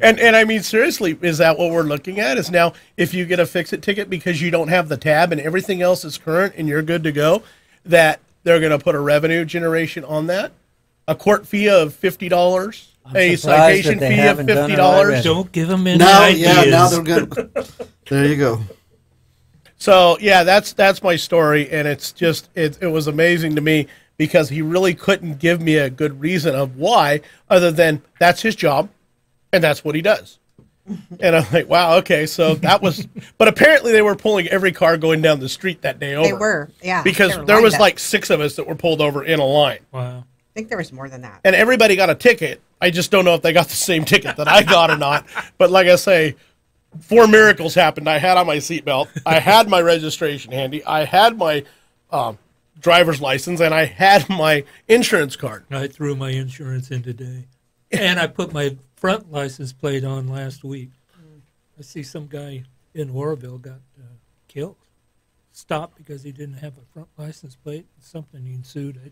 And I mean, seriously, is that what we're looking at? Is now if you get a fix-it ticket because you don't have the tab and everything else is current and you're good to go, that they're going to put a revenue generation on that? A court fee of $50? A citation fee of $50? Don't give them any ideas. Yeah, now they're good. There you go. So, yeah, that's my story, and it's just, it was amazing to me because he really couldn't give me a good reason of why, other than that's his job, and that's what he does. And I'm like, wow, okay, so that was, but apparently they were pulling every car going down the street that day over. They were, yeah. Because there was like 6 of us that were pulled over in a line. Wow. I think there was more than that. And everybody got a ticket. I just don't know if they got the same ticket that I got or not. But like I say, 4 miracles happened. I had on my seatbelt. I had my registration handy. I had my driver's license, and I had my insurance card. I threw my insurance in today, and I put my front license plate on last week. I see some guy in Oroville got killed, stopped because he didn't have a front license plate. Something ensued. I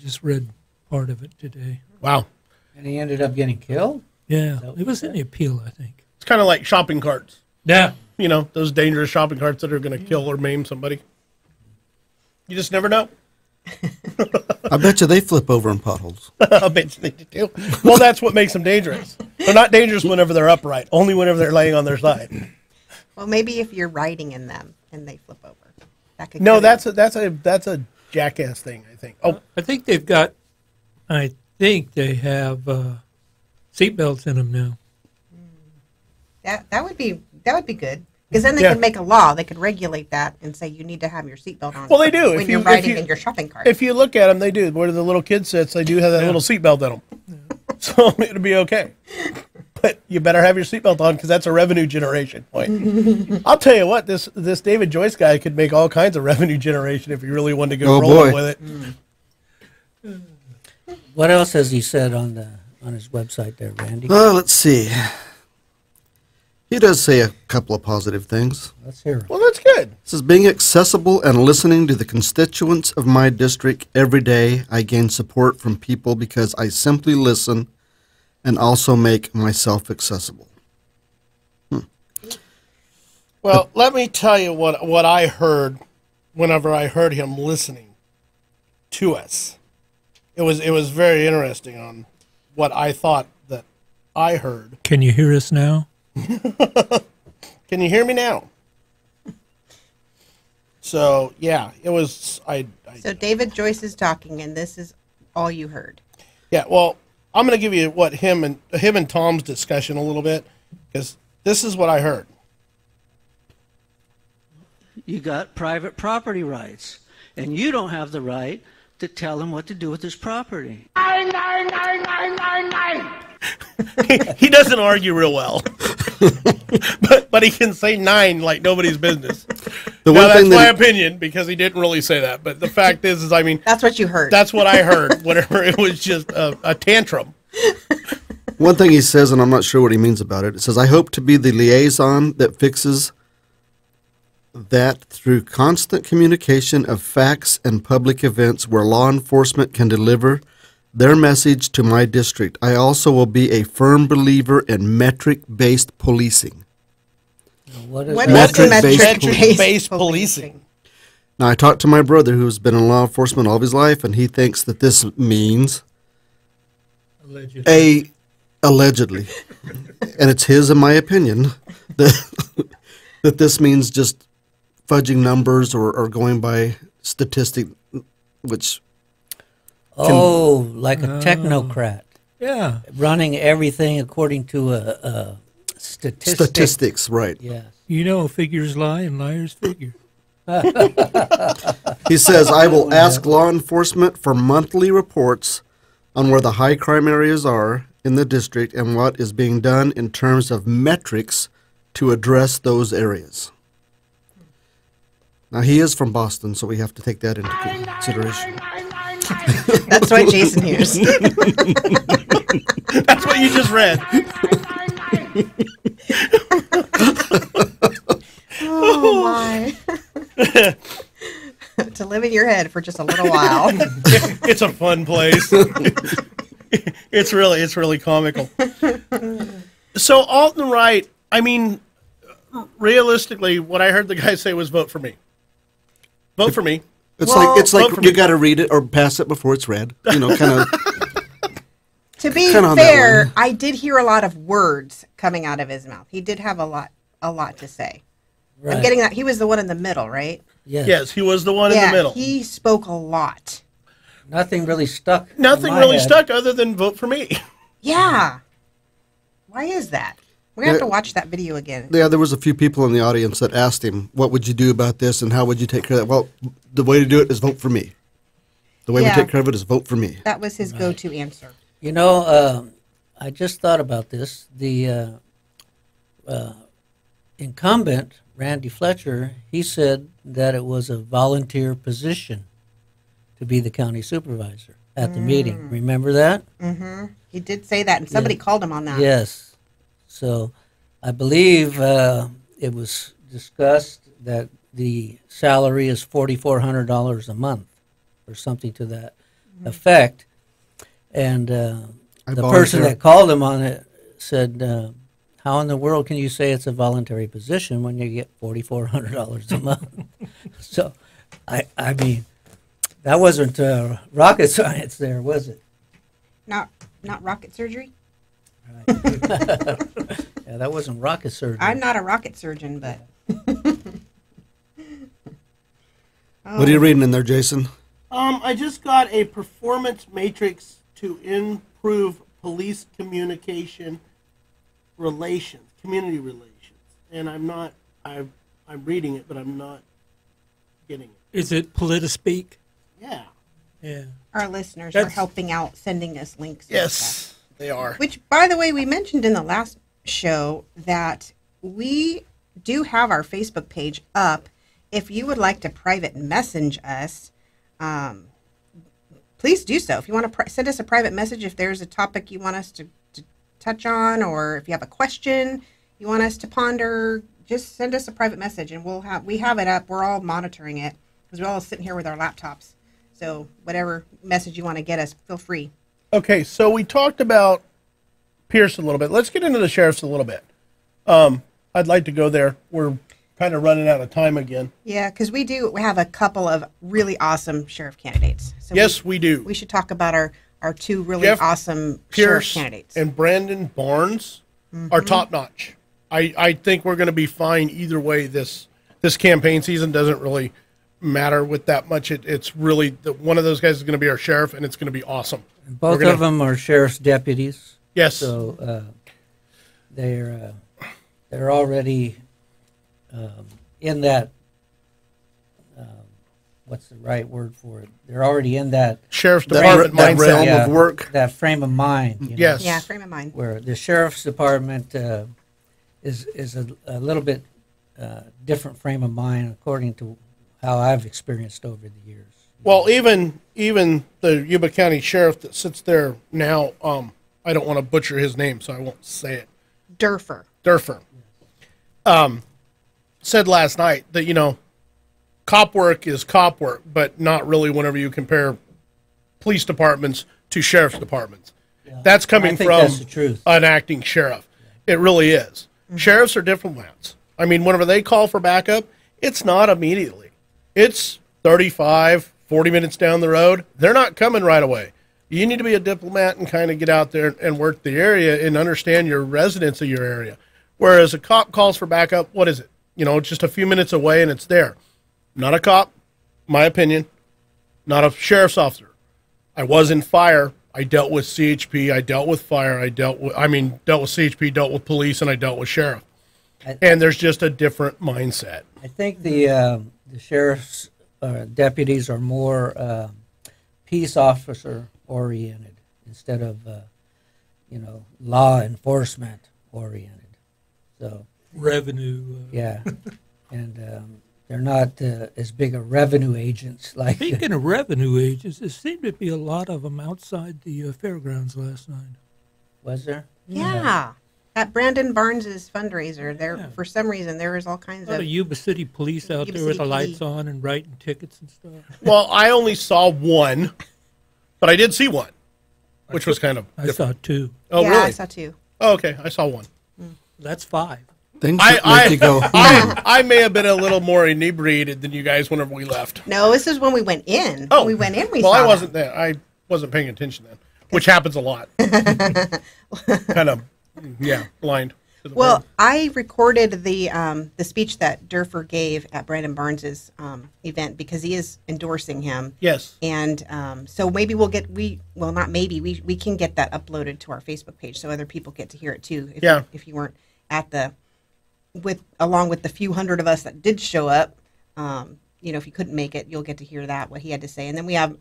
just read part of it today. Wow. And he ended up getting killed? Yeah, it was in the appeal, I think. It's kind of like shopping carts. Yeah. You know, those dangerous shopping carts that are going to kill or maim somebody. You just never know. I bet you they flip over in potholes. I bet you they do. Well, that's what makes them dangerous. They're not dangerous whenever they're upright, only whenever they're laying on their side. Well, maybe if you're riding in them and they flip over. That could No, kill you. that's a jackass thing, I think. Oh, I think they have seatbelts in them now. That would be good. Because then they Yeah. could make a law. They could regulate that and say you need to have your seatbelt on. Well, they do. when If you're you- if riding you- in your shopping cart. if you look at them, they do. Where the little kid sits, they do have that little seatbelt in them. So it'll be okay. But you better have your seatbelt on because that's a revenue generation point. I'll tell you what, this David Joyce guy could make all kinds of revenue generation if he really wanted to go Oh, rolling boy. with it. What else has he said on his website there, Randy? Let's see. He does say a couple of positive things. Let's hear it. Well, that's good. This is being accessible and listening to the constituents of my district every day. I gain support from people because I simply listen and also make myself accessible. Well, let me tell you what I heard whenever I heard him listening to us. It was very interesting on what I thought that I heard. Can you hear us now? Can you hear me now? So yeah, it was. So David Joyce is talking, and this is all you heard. Yeah. Well, I'm going to give you what him and Tom's discussion a little bit because this is what I heard. You got private property rights, and you don't have the right to tell him what to do with his property. He doesn't argue real well, but he can say 9 like nobody's business. The Now, one that's thing my that opinion because he didn't really say that. But the fact is I mean, That's what you heard. that's what I heard. Whenever it was just a tantrum. one thing he says, and I'm not sure what he means about it. It says, "I hope to be the liaison that fixes that through constant communication of facts and public events where law enforcement can deliver their message to my district. I also will be a firm believer in metric-based policing." What is What that? is Metric-based Metric-based policing. Now, I talked to my brother who's been in law enforcement all of his life, and he thinks that this means allegedly, and it's his, in my opinion, that this means just fudging numbers or going by statistic, which Like a technocrat. Yeah. Running everything according to a statistic. statistics, right? Yes. You know, figures lie and liars figure. He says, "I will ask law enforcement for monthly reports on where the high crime areas are in the district and what is being done in terms of metrics to address those areas." Now, he is from Boston, so we have to take that into consideration. That's what Jason hears. That's what you just read. Oh my! To live in your head for just a little while. It's a fun place. It's really comical. So Alton Wright, I mean, realistically, what I heard the guy say was vote for me. Vote for me. It's Well- like Vote for you me. got to read it or pass it before it's read. You know, kind of. To be Kinda on that fair, line. I did hear a lot of words coming out of his mouth. He did have a lot to say. Right. I'm getting that he was the one in the middle, right? Yes. Yes, he was the one in Yeah, the middle. he spoke a lot. Nothing really stuck. in Nothing my really head. stuck other than vote for me. Yeah. Why is that? We're gonna have Yeah. to watch that video again. Yeah, there was a few people in the audience that asked him, "What would you do about this, and how would you take care of that?" Well, the way to do it is vote for me. The way Yeah. we take care of it is vote for me. That was his go-to answer. You know, I just thought about this. The incumbent, Randy Fletcher, he said that it was a volunteer position. to be the county supervisor at the meeting. Remember that? He did say that, and somebody called him on that. Yes. So I believe it was discussed that the salary is $4,400 a month or something to that effect. And the person that called him on it said, how in the world can you say it's a voluntary position when you get $4,400 a month? So, I mean, that wasn't rocket science there, was it? Not rocket surgery. Yeah, that wasn't rocket surgery. I'm not a rocket surgeon, but. What are you reading in there, Jason? I just got a performance matrix to improve police communication community relations, and I'm reading it, but I'm not getting it. Is it politispeak? Yeah. Yeah. Our listeners are helping out, sending us links. and stuff. Yes, they are. Which, by the way, we mentioned in the last show that we do have our Facebook page up. If you would like to private message us, please do so. If you want to send us a private message, if there's a topic you want us to touch on, or if you have a question you want us to ponder, just send us a private message, and we have it up. We're all monitoring it because we're all sitting here with our laptops. So whatever message you want to get us, feel free. Okay, so we talked about Pierce a little bit. Let's get into the sheriffs a little bit. I'd like to go there. We're kind of running out of time again. Yeah, because we have a couple of really awesome sheriff candidates. So Yes, we do. We should talk about our two really Jeff awesome sheriff Pierce candidates. and Brandon Barnes are top notch. I think we're going to be fine either way. This campaign season doesn't really matter with that much. It's really one of those guys is going to be our sheriff, and it's going to be awesome. Both of them are sheriff's deputies. Yes. So they're already in that. What's the right word for it? They're already in that sheriff's department that mindset. realm of work. that frame of mind. You know, Yes. Yeah, frame of mind. where the sheriff's department is a little bit different frame of mind according to how I've experienced over the years. Well, even the Yuba County sheriff that sits there now, I don't want to butcher his name, so I won't say it. Durfer. Said last night that, cop work is cop work, but not really whenever you compare police departments to sheriff's departments. Yeah. That's I coming think from that's the truth. an acting sheriff. It really is. Sheriffs are diplomats. I mean, whenever they call for backup, it's not immediately. It's 35, 40 minutes down the road. They're not coming right away. You need to be a diplomat and kind of get out there and work the area and understand your residents of your area. Whereas a cop calls for backup, what is it? Just a few minutes away and it's there. Not a cop, my opinion. Not a sheriff's officer. I was in fire. I dealt with CHP. I dealt with fire. dealt with CHP, dealt with police, and I dealt with sheriff. And there's just a different mindset. I think the sheriff's deputies are more peace officer oriented instead of law enforcement oriented. So Revenue. yeah, and they're not as big a revenue agents like. Speaking of revenue agents, there seemed to be a lot of them outside the fairgrounds last night. Was there? Yeah. At Brandon Barnes's fundraiser, for some reason there was all kinds A lot of of Yuba City police out Yuba there with City the lights PD. on and writing tickets and stuff. Well, I only saw one, but I did see one, which was kind of I different. saw two. Oh, yeah, really? I saw two. Oh, okay, I saw one. That's 5. Things that make you go, I may have been a little more inebriated than you guys whenever we left. No, this is when we went in. Oh, When we went in, we well, saw I wasn't them. there. I wasn't paying attention then, which happens a lot. Kind of, blind. To the Well, world. I recorded the speech that Durfer gave at Brandon Barnes's event because he is endorsing him. Yes. And so maybe we can get that uploaded to our Facebook page so other people get to hear it too. If you weren't at along with the few hundred of us that did show up, if you couldn't make it, you'll get to hear what he had to say. And then we have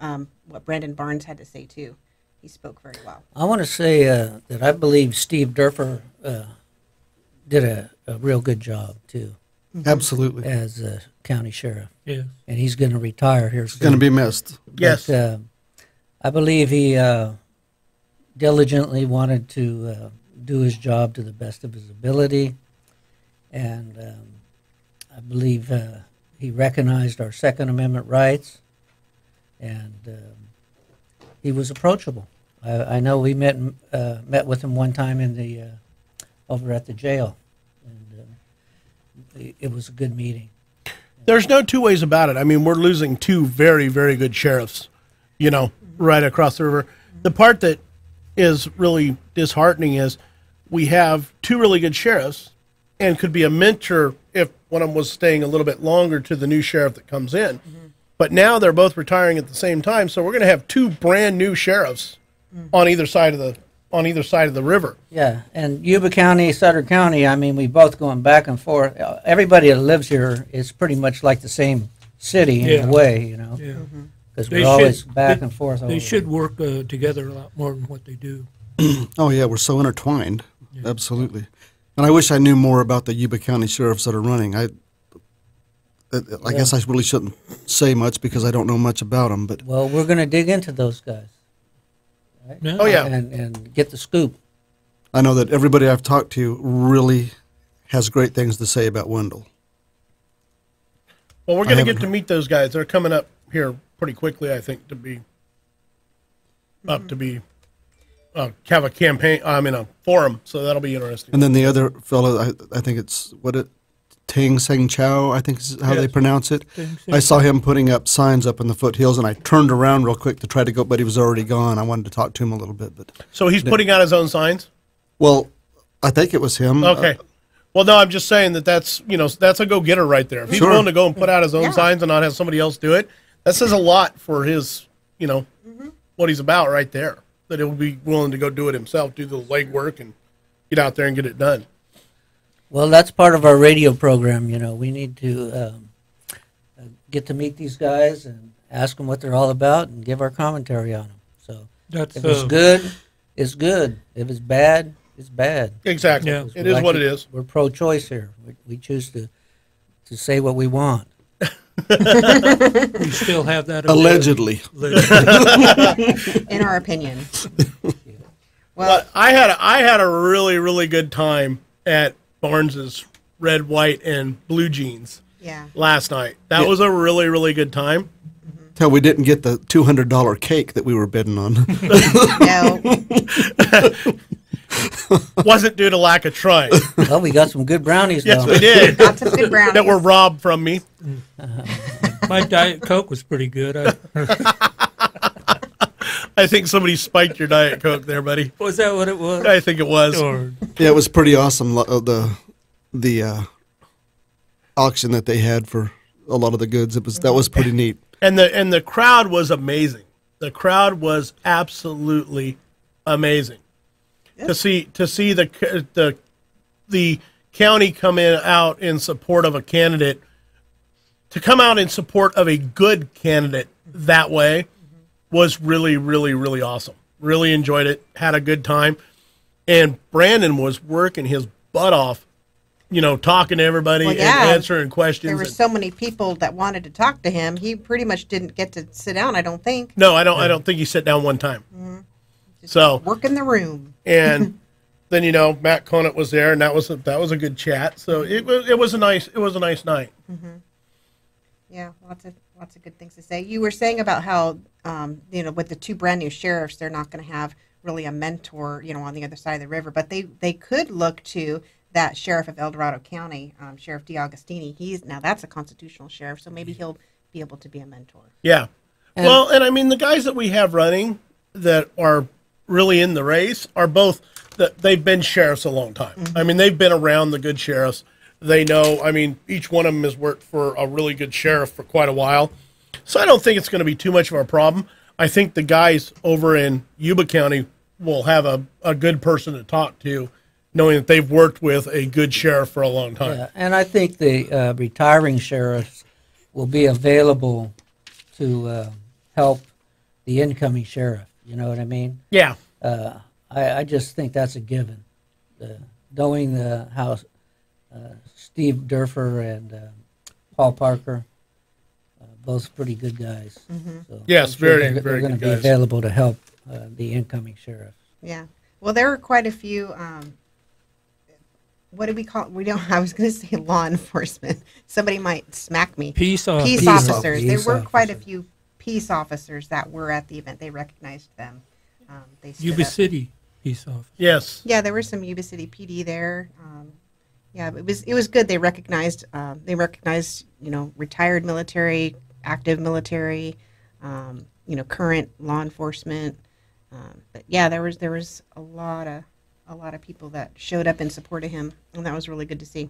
what Brandon Barnes had to say too. He spoke very well. I want to say that I believe Steve Durfer did a real good job too. Absolutely. as county sheriff, Yeah. and he's going to retire here soon. Going to be missed. Yes. But, I believe he diligently wanted to do his job to the best of his ability, and I believe he recognized our Second Amendment rights, and he was approachable. I know we met with him one time in the over at the jail, and it was a good meeting. There's no two ways about it. I mean, we're losing two very, very good sheriffs, right across the river. The part that is really disheartening is we have two really good sheriffs and could be a mentor if one of them was staying a little bit longer to the new sheriff that comes in. But now they're both retiring at the same time, so we're going to have two brand new sheriffs on either side of the river. Yeah, and Yuba County, Sutter County, I mean, we both going back and forth. Everybody that lives here is pretty much like the same city in a way, Yeah. because They we're always should- back and forth. They should work together a lot more than what they do. Oh, yeah, we're so intertwined. Absolutely. And I wish I knew more about the Yuba County sheriffs that are running. I guess I really shouldn't say much because I don't know much about them. But Well, we're going to dig into those guys. Right? Yeah. Oh, yeah. And get the scoop. I know that everybody I've talked to really has great things to say about Wendell. Well, we're going to haven't get to meet those guys. They're coming up here pretty quickly, I think, to be have a campaign. A forum. So that'll be interesting. And then the other fellow, I think it's Tang Seng Chow, I think is how they Yes. pronounce it. Tang Seng I saw him putting up signs up in the foothills, and I turned around real quick to try to go, but he was already gone. I wanted to talk to him a little bit, but So he's putting out his own signs. well, I think it was him. Okay. Well, no, I'm just saying that's a go-getter right there. If he's Sure. willing to go and put out his own Yeah. signs and not have somebody else do it, that says a lot for his, what he's about right there. That he'll be willing to go do it himself, do the legwork, and get out there and get it done. Well, that's part of our radio program. We need to get to meet these guys and ask them what they're all about and give our commentary on them. So That's if it's good, it's good. If it's bad, it's bad. Exactly. Yeah. It is what it is. We're pro-choice here. We choose to say what we want. we still have that Allegedly. In our opinion. But I had a really, really good time at Barnes's Red, White, and Blue Jeans Yeah. last night. That was a really, really good time. Till we didn't get the $200 cake that we were bidding on. No. Wasn't due to lack of trying. Well, we got some good brownies. Yes, though. we did. Lots of good brownies. That were robbed from me. My Diet Coke was pretty good. I think somebody spiked your Diet Coke there, buddy. Was that what it was? I think it was. Or, Yeah, it was pretty awesome. The auction that they had for a lot of the goods. That was pretty neat. And the crowd was amazing. The crowd was absolutely amazing. To see the county come out in support of a candidate, to come out in support of a good candidate that way was really, really, really awesome. Really enjoyed it. Had a good time. And Brandon was working his butt off, talking to everybody Well, yeah. and answering questions. There were so many people that wanted to talk to him. He pretty much didn't get to sit down, I don't think. No, I don't think he sat down one time. So Work in the room. and then Matt Conant was there, and that was a good chat. So it was a nice night. Yeah, lots of good things to say. You were saying about how with the two brand new sheriffs, they're not going to have really a mentor, on the other side of the river, but they could look to that sheriff of El Dorado County, Sheriff DiAugustini. Now that's a constitutional sheriff, so maybe he'll be able to be a mentor. Yeah. Well, and I mean the guys that we have running that are really in the race are both that they've been sheriffs a long time. I mean, they've been around the good sheriffs. They know, I mean, each one of them has worked for a really good sheriff for quite a while. So I don't think it's going to be too much of a problem. I think the guys over in Yuba County will have a good person to talk to, knowing that they've worked with a good sheriff for a long time. Yeah, and I think the retiring sheriffs will be available to help the incoming sheriff. You know what I mean? Yeah. I just think that's a given. Knowing how Steve Durfer and Paul Parker, both pretty good guys. So Yes, I'm sure very, they're very going to good be guys. available to help the incoming sheriff. Yeah. Well, there were quite a few. What do we call? We don't. I was going to say law enforcement. Somebody might smack me. Peace officers. Peace officers. There Peace were quite a officers. few peace officers that were at the event. They recognized them. They stood Yuba up. City peace officer. Yes. Yeah, there were some Yuba City PD there. Yeah, it was good. They recognized retired military, active military, current law enforcement. But yeah, there was a lot of people that showed up in support of him, and that was really good to see.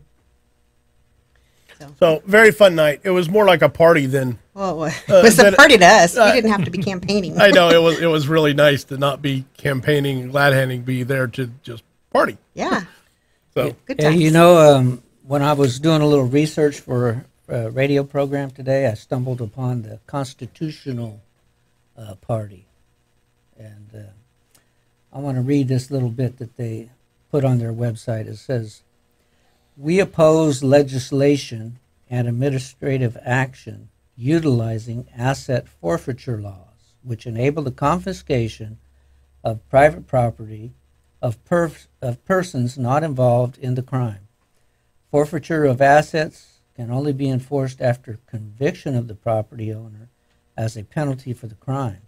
So very fun night. It was more like a party than. Well, it was a then- party to us. We didn't have to be campaigning. I know it was really nice to not be campaigning and glad handing, be there to just party. Yeah, So good Yeah, times. when I was doing a little research for a radio program today, I stumbled upon the Constitutional Party. And I want to read this little bit that they put on their website. It says, "We oppose legislation and administrative action utilizing asset forfeiture laws, which enable the confiscation of private property of persons not involved in the crime. Forfeiture of assets can only be enforced after conviction of the property owner as a penalty for the crime.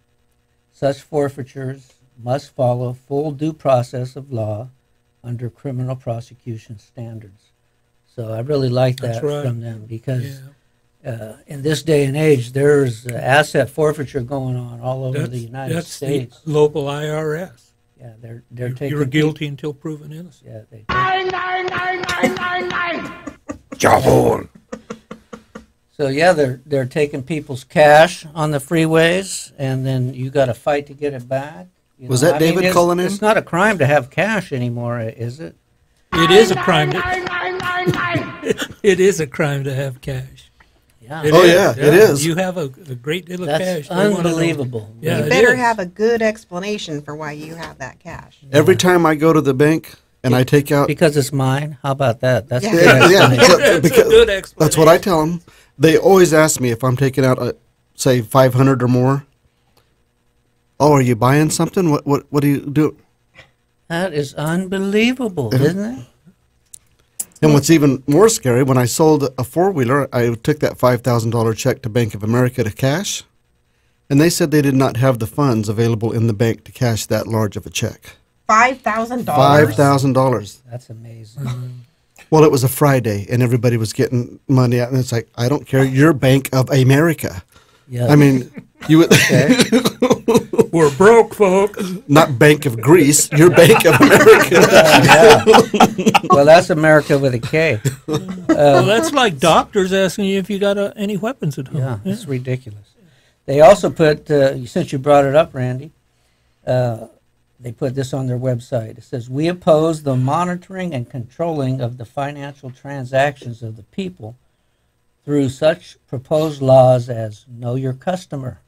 Such forfeitures must follow full due process of law under criminal prosecution standards." So I really like That's that right. from them because in this day and age, there's asset forfeiture going on all over the United That's States. the local IRS. Yeah, they're taking. You're guilty until proven innocent. Yeah, they So yeah, they're taking people's cash on the freeways, and then you got to fight to get it back. You Was know, that David it's, calling in? It's not a crime to have cash anymore, is it? It is a crime. It is a crime to have cash. Yeah, It Oh, is, yeah, it is. You have a great deal of that's cash. They wanna know. unbelievable. Yeah, You it better is. have a good explanation for why you have that cash. Every time I go to the bank and I take out, Because it's mine. How about that? That's Yeah. good yeah, explanation. so- That's a because- good explanation. that's what I tell them. They always ask me if I'm taking out, say, 500 or more. Oh, are you buying something? What do you do? That is unbelievable, isn't it? And what's even more scary, when I sold a four-wheeler, I took that $5,000 check to Bank of America to cash, and they said they did not have the funds available in the bank to cash that large of a check. $5,000. $5,000. That's amazing. Well, it was a Friday, and everybody was getting money out, and it's like, I don't care. You're Bank of America. Yeah. I mean, you would, We're broke, folks. not Bank of Greece. You're Bank of America. yeah. Well, that's America with a K. Well, that's like doctors asking you if you got any weapons at home. Yeah, it's ridiculous. They also put, since you brought it up, Randy, they put this on their website. It says, "We oppose the monitoring and controlling of the financial transactions of the people through such proposed laws as Know Your Customer."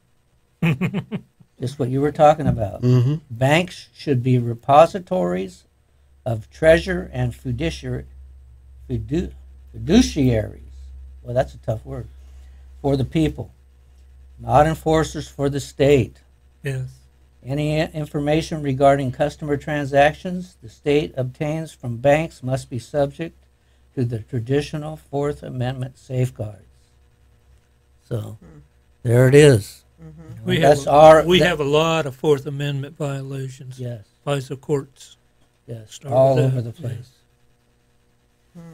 Just what you were talking about. Mm-hmm. Banks should be repositories of treasure and fiduciaries. Well, that's a tough word. For the people, not enforcers for the state. Yes. Any information regarding customer transactions the state obtains from banks must be subject to the traditional Fourth Amendment safeguards. So, there it is. We That's have our- we that- have a lot of Fourth Amendment violations Yes, by the courts. yes, Start all with that. over the place.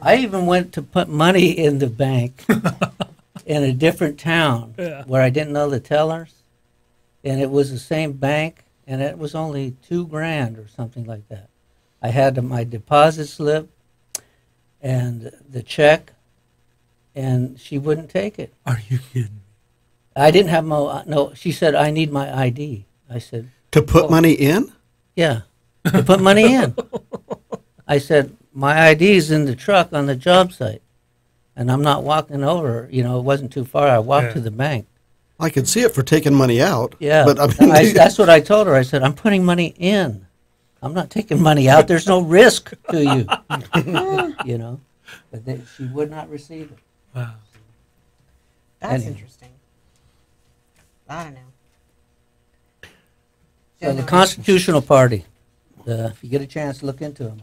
I even went to put money in the bank in a different town Yeah. where I didn't know the tellers, and it was the same bank, and it was only $2,000 or something like that. I had my deposit slip and the check, and she wouldn't take it. Are you kidding? I didn't have no. She said, "I need my ID." I said, To put money in? "Yeah, to put money in." I said, "My ID's in the truck on the job site, and I'm not walking over. You know, it wasn't too far. I walked to the bank." I could see it for taking money out. Yeah, But I mean, that's what I told her. I said, "I'm putting money in. I'm not taking money out. There's no risk to you." You know. but she would not receive it. Wow. That's Anyway. interesting. I don't know. So the Constitutional Party, if you get a chance to look into them,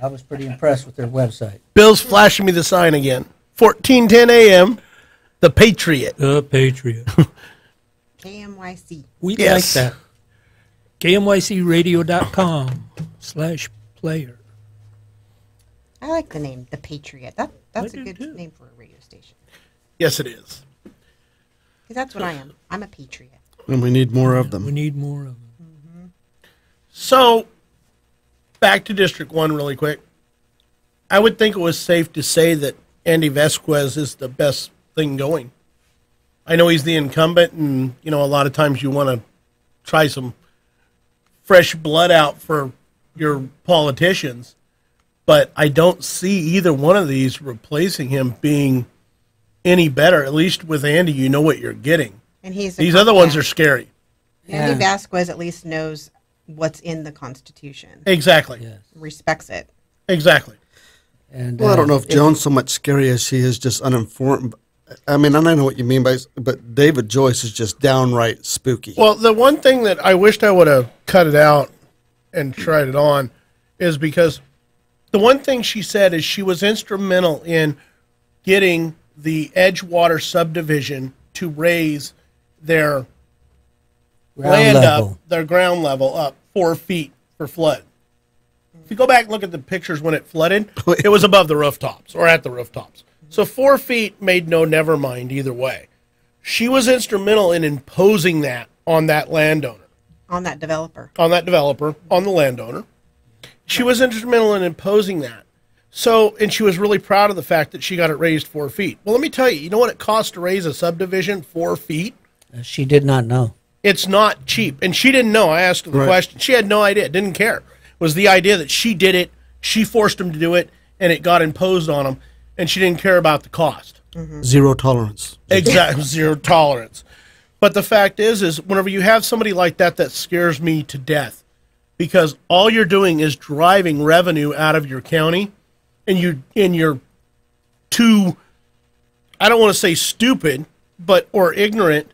I was pretty impressed with their website. Bill's flashing me the sign again. 14:10 a.m. The Patriot. The Patriot. KMYC. We Yes. like that. KMYCradio.com/player. I like the name, The Patriot. That's I a do good too. name for a radio station. Yes, it is. Because that's what I am. I'm a patriot. And we need more of them. We need more of them. So, back to District 1 really quick. I would think it was safe to say that Andy Vasquez is the best thing going. I know he's the incumbent, and, a lot of times you want to try some fresh blood out for your politicians, but I don't see either one of these replacing him being any better. At least with Andy, you know what you're getting. And he's These other ones are scary. Andy Yeah. Vasquez at least knows what's in the Constitution. Exactly. Yes. Respects it. Exactly. And Well, I don't know if Joan's so much scary as she is just uninformed. I mean, I don't know what you mean by, but David Joyce is just downright spooky. Well, the one thing that I wished I would have cut it out and tried it on is because the one thing she said is she was instrumental in getting the Edgewater subdivision to raise their ground level. up, their ground level up 4 feet for flood. If you go back and look at the pictures when it flooded, it was above the rooftops or at the rooftops. So 4 feet made no never mind either way. She was instrumental in imposing that on that landowner, On that developer. on that developer, on the landowner. She was instrumental in imposing that. So, and she was really proud of the fact that she got it raised 4 feet. Well, let me tell you, you know what it costs to raise a subdivision 4 feet? She did not know. It's not cheap. And she didn't know. I asked her the question. She had no idea, didn't care. It was the idea that she did it, she forced him to do it, and it got imposed on him, and she didn't care about the cost. Zero tolerance. Exactly, zero tolerance. But the fact is whenever you have somebody like that, that scares me to death, because all you're doing is driving revenue out of your county, and you're too, I don't want to say stupid, or ignorant,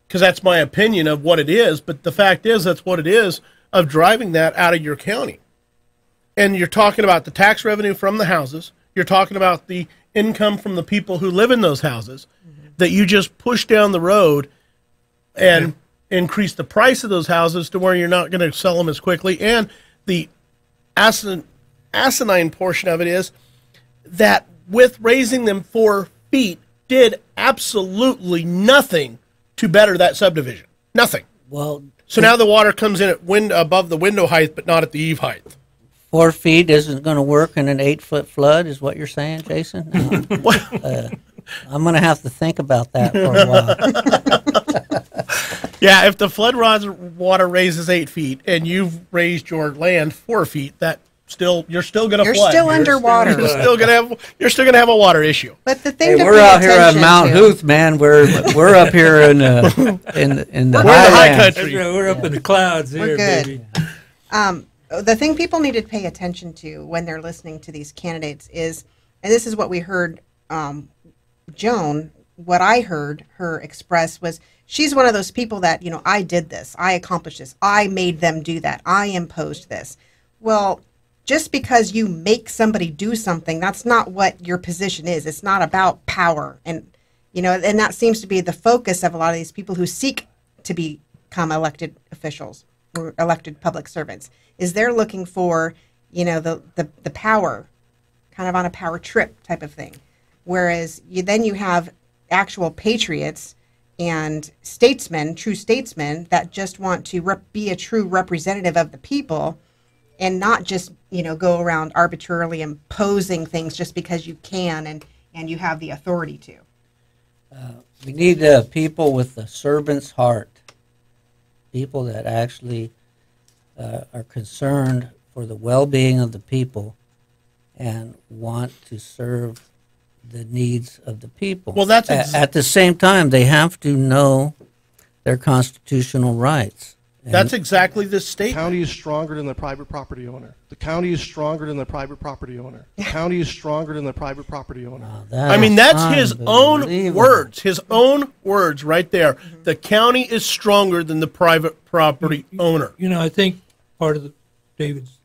because that's my opinion of what it is. But the fact is, that's what it is, of driving that out of your county. And you're talking about the tax revenue from the houses. You're talking about the income from the people who live in those houses that you just push down the road and increase the price of those houses to where you're not going to sell them as quickly. And the asinine portion of it is that with raising them 4 feet did absolutely nothing to better that subdivision. Nothing. Well, So now the water comes in at above the window height, but not at the eave height. 4 feet isn't going to work in an 8-foot flood, is what you're saying, Jason? I'm going to have to think about that for a while. Yeah, if the flood water raises 8 feet and you've raised your land 4 feet, you're still going to You're flood. still underwater. You're still going to have a water issue. But the thing Hey, to we're pay out here at attention Mount to- Huth, man. We're up here in the We're in the highlands. high country. We're up in the clouds We're here, good. baby. The thing people need to pay attention to when they're listening to these candidates is, and this is what we heard Joan, what I heard her express was she's one of those people that, I did this, I accomplished this, I made them do that, I imposed this. Well, just because you make somebody do something, that's not what your position is. It's not about power. And, and that seems to be the focus of a lot of these people who seek to become elected officials or elected public servants, is they're looking for, the power, kind of on a power trip type of thing. Whereas then you have actual patriots and statesmen, true statesmen, that just want to be a true representative of the people and not just, go around arbitrarily imposing things just because you can and you have the authority to. We need people with a servant's heart, people that actually are concerned for the well-being of the people and want to serve the needs of the people. Well, that's at the same time, they have to know their constitutional rights. That's exactly the The statement. county is stronger than the private property owner. The county is stronger than the private property owner. The county is stronger than the private property owner. I mean, that's his own unbelievable. words. His own words right there. The county is stronger than the private property owner. You know, I think part of David's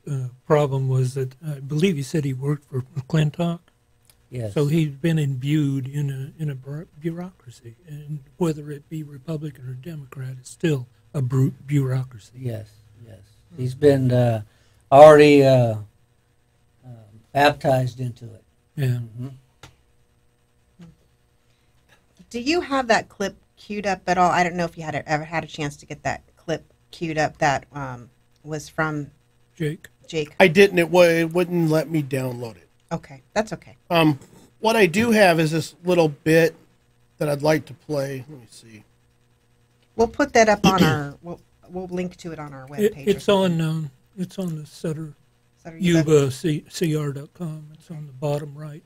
problem was that I believe he said he worked for McClintock. Yes. So he's been imbued in a bureaucracy, and whether it be Republican or Democrat, it's still a bureaucracy. Yes, yes. He's been already baptized into it. Yeah. Do you have that clip queued up at all? I don't know if you ever had a chance to get that clip queued up that was from Jake. Jake. I didn't. It wouldn't let me download it. Okay, that's okay. What I do have is this little bit that I'd like to play. Let me see. We'll put that up on our. We'll link to it on our webpage. It's on the Sutter YubaCR.com. It's on the bottom right.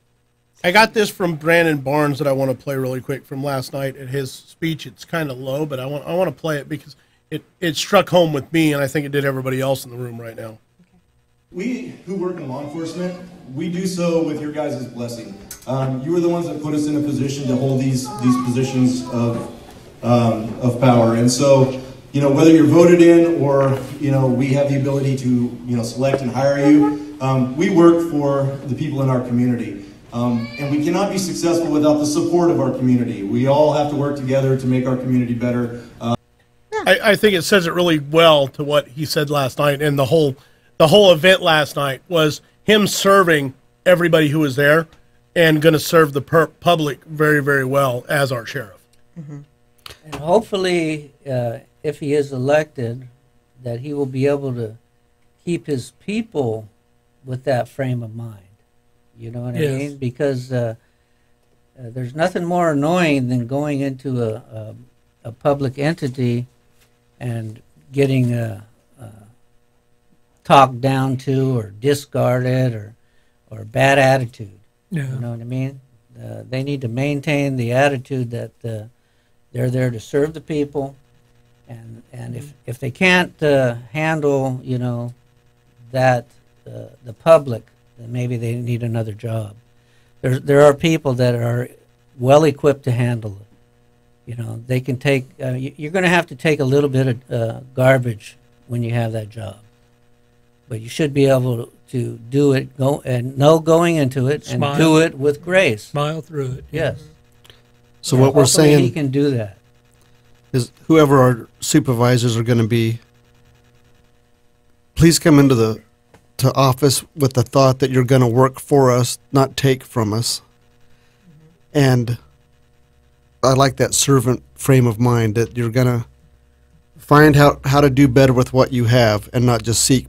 I got this from Brandon Barnes that I want to play really quick from last night at his speech. It's kind of low, but I want to play it because it struck home with me, and I think it did everybody else in the room right now. We who work in law enforcement, we do so with your guys' blessing. You were the ones that put us in a position to hold these positions of power, and so whether you're voted in or we have the ability to select and hire you, we work for the people in our community, and we cannot be successful without the support of our community. We all have to work together to make our community better. I think it says it really well to what he said last night, and the whole event last night was him serving everybody who was there and going to serve the public very, very well as our sheriff. Mm-hmm. And hopefully, if he is elected, that he will be able to keep his people with that frame of mind. You know what I mean? Because there's nothing more annoying than going into a public entity and getting talked down to or discarded or bad attitude. Yeah. You know what I mean? They need to maintain the attitude that they're there to serve the people, and if they can't handle that the public, then maybe they need another job. There are people that are well equipped to handle it. They can take. You're going to have to take a little bit of garbage when you have that job, but you should be able to do it. Going into it and do it with grace. Smile through it. Yes. So what we're saying, he can do that, is whoever our supervisors are going to be, please come into to office with the thought that you're going to work for us, not take from us. And I like that servant frame of mind, that you're going to find how to do better with what you have and not just seek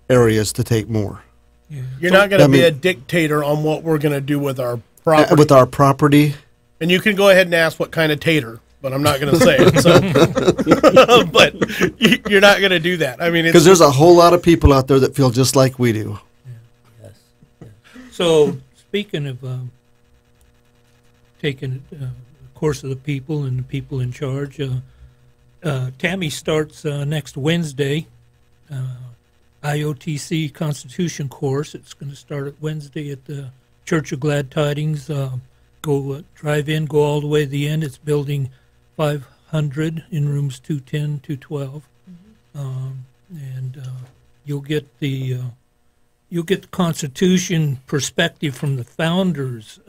areas to take more. Yeah. You're not going to be a dictator on what we're going to do with our property. With our property. And you can go ahead and ask what kind of tater, but I'm not going to say it. So. But you're not going to do that. I mean, because there's a whole lot of people out there that feel just like we do. Yes. So speaking of taking the course of the people and the people in charge, Tammy starts next Wednesday. IOTC Constitution course. It's going to start at Wednesday at the Church of Glad Tidings. Drive in, go all the way to the end. It's building 500 in rooms 210, 212, and you'll get the Constitution perspective from the founders,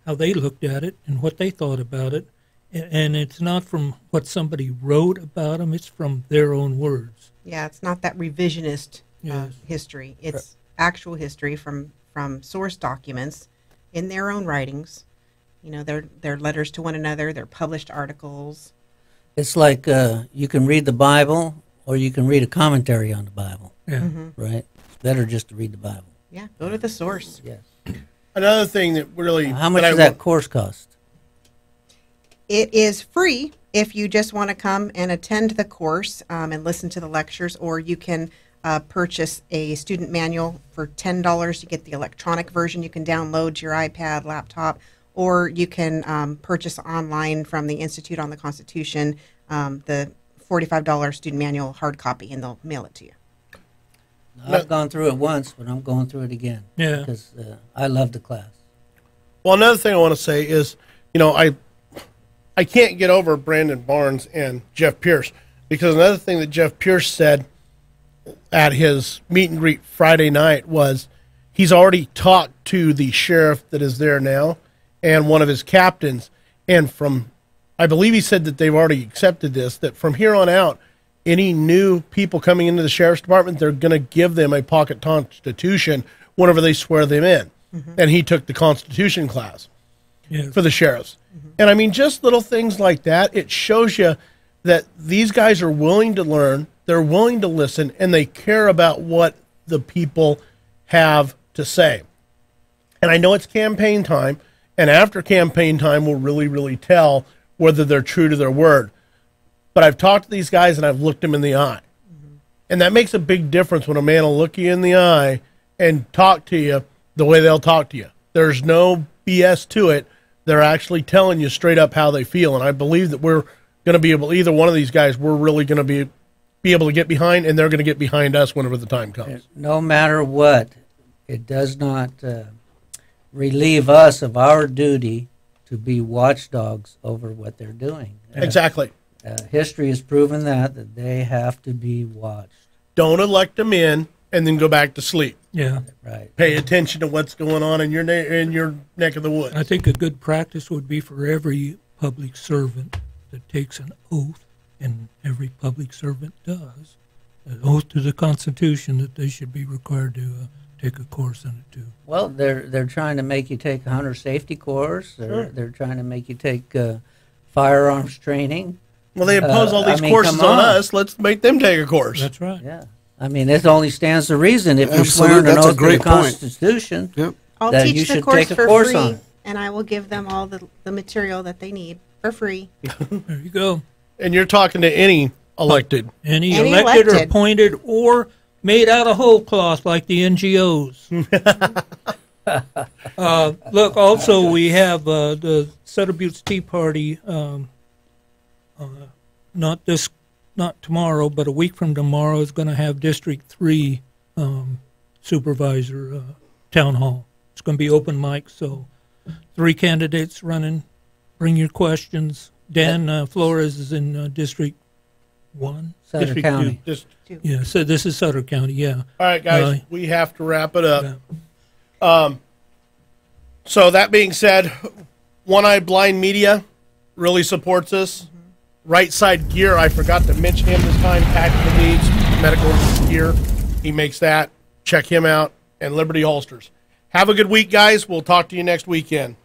how they looked at it and what they thought about it, and it's not from what somebody wrote about them. It's from their own words. Yeah, it's not that revisionist history. It's actual history from source documents in their own writings. Their letters to one another, their published articles. It's like you can read the Bible or you can read a commentary on the Bible. Yeah. Right? It's better just to read the Bible. Yeah, go to the source. Yes. Another thing that really... How much does that course cost? It is free if you just want to come and attend the course and listen to the lectures, or you can purchase a student manual for $10. You get the electronic version. You can download to your iPad, laptop, or you can purchase online from the Institute on the Constitution the $45 student manual hard copy, and they'll mail it to you. I've gone through it once, but I'm going through it again. Yeah. Because I love the class. Well, another thing I want to say is, I can't get over Brandon Barnes and Jeff Pierce, because another thing that Jeff Pierce said at his meet and greet Friday night was he's already talked to the sheriff that is there now and one of his captains, and I believe he said that they've already accepted this, that from here on out, any new people coming into the sheriff's department, they're going to give them a pocket constitution whenever they swear them in. Mm-hmm. And he took the constitution class for the sheriffs. Mm-hmm. And I mean, just little things like that, it shows you that these guys are willing to learn, they're willing to listen, and they care about what the people have to say. And I know it's campaign time, and after campaign time, we'll really, really tell whether they're true to their word. But I've talked to these guys, and I've looked them in the eye. Mm-hmm. And that makes a big difference when a man will look you in the eye and talk to you the way they'll talk to you. There's no BS to it. They're actually telling you straight up how they feel. And I believe that we're going to be able, either one of these guys, we're really going to be able to get behind, and they're going to get behind us whenever the time comes. No matter what, it does not relieve us of our duty to be watchdogs over what they're doing. Exactly. History has proven that they have to be watched. Don't elect them in and then go back to sleep. Yeah. Right. Pay attention to what's going on in your neck of the woods. I think a good practice would be for every public servant that takes an oath, and every public servant does, an oath to the Constitution, that they should be required to take a course in it too. Well, they're trying to make you take a hunter safety course. They're trying to make you take firearms training. Well, they impose all these courses on us. Let's make them take a course. That's right. Yeah. I mean, it only stands to reason if you're swearing an oath to the Constitution, I'll that teach you the should course take a for course free, on it. and I will give them all the material that they need for free. There you go. And you're talking to any elected. Any Any elected or elected. appointed or made out of whole cloth like the NGOs. Look, also we have the Sutter Butte's Tea Party, not tomorrow, but a week from tomorrow is going to have District 3 supervisor town hall. It's going to be open mic, so 3 candidates running. Bring your questions. Dan Flores is in District 1? Sutter District County. 2. Yeah, so this is Sutter County, yeah. All right, guys, we have to wrap it up. So that being said, One Eye Blind Media really supports us. Right Side Gear, I forgot to mention him this time. Tactical Needs, medical gear. He makes that. Check him out. And Liberty Holsters. Have a good week, guys. We'll talk to you next weekend.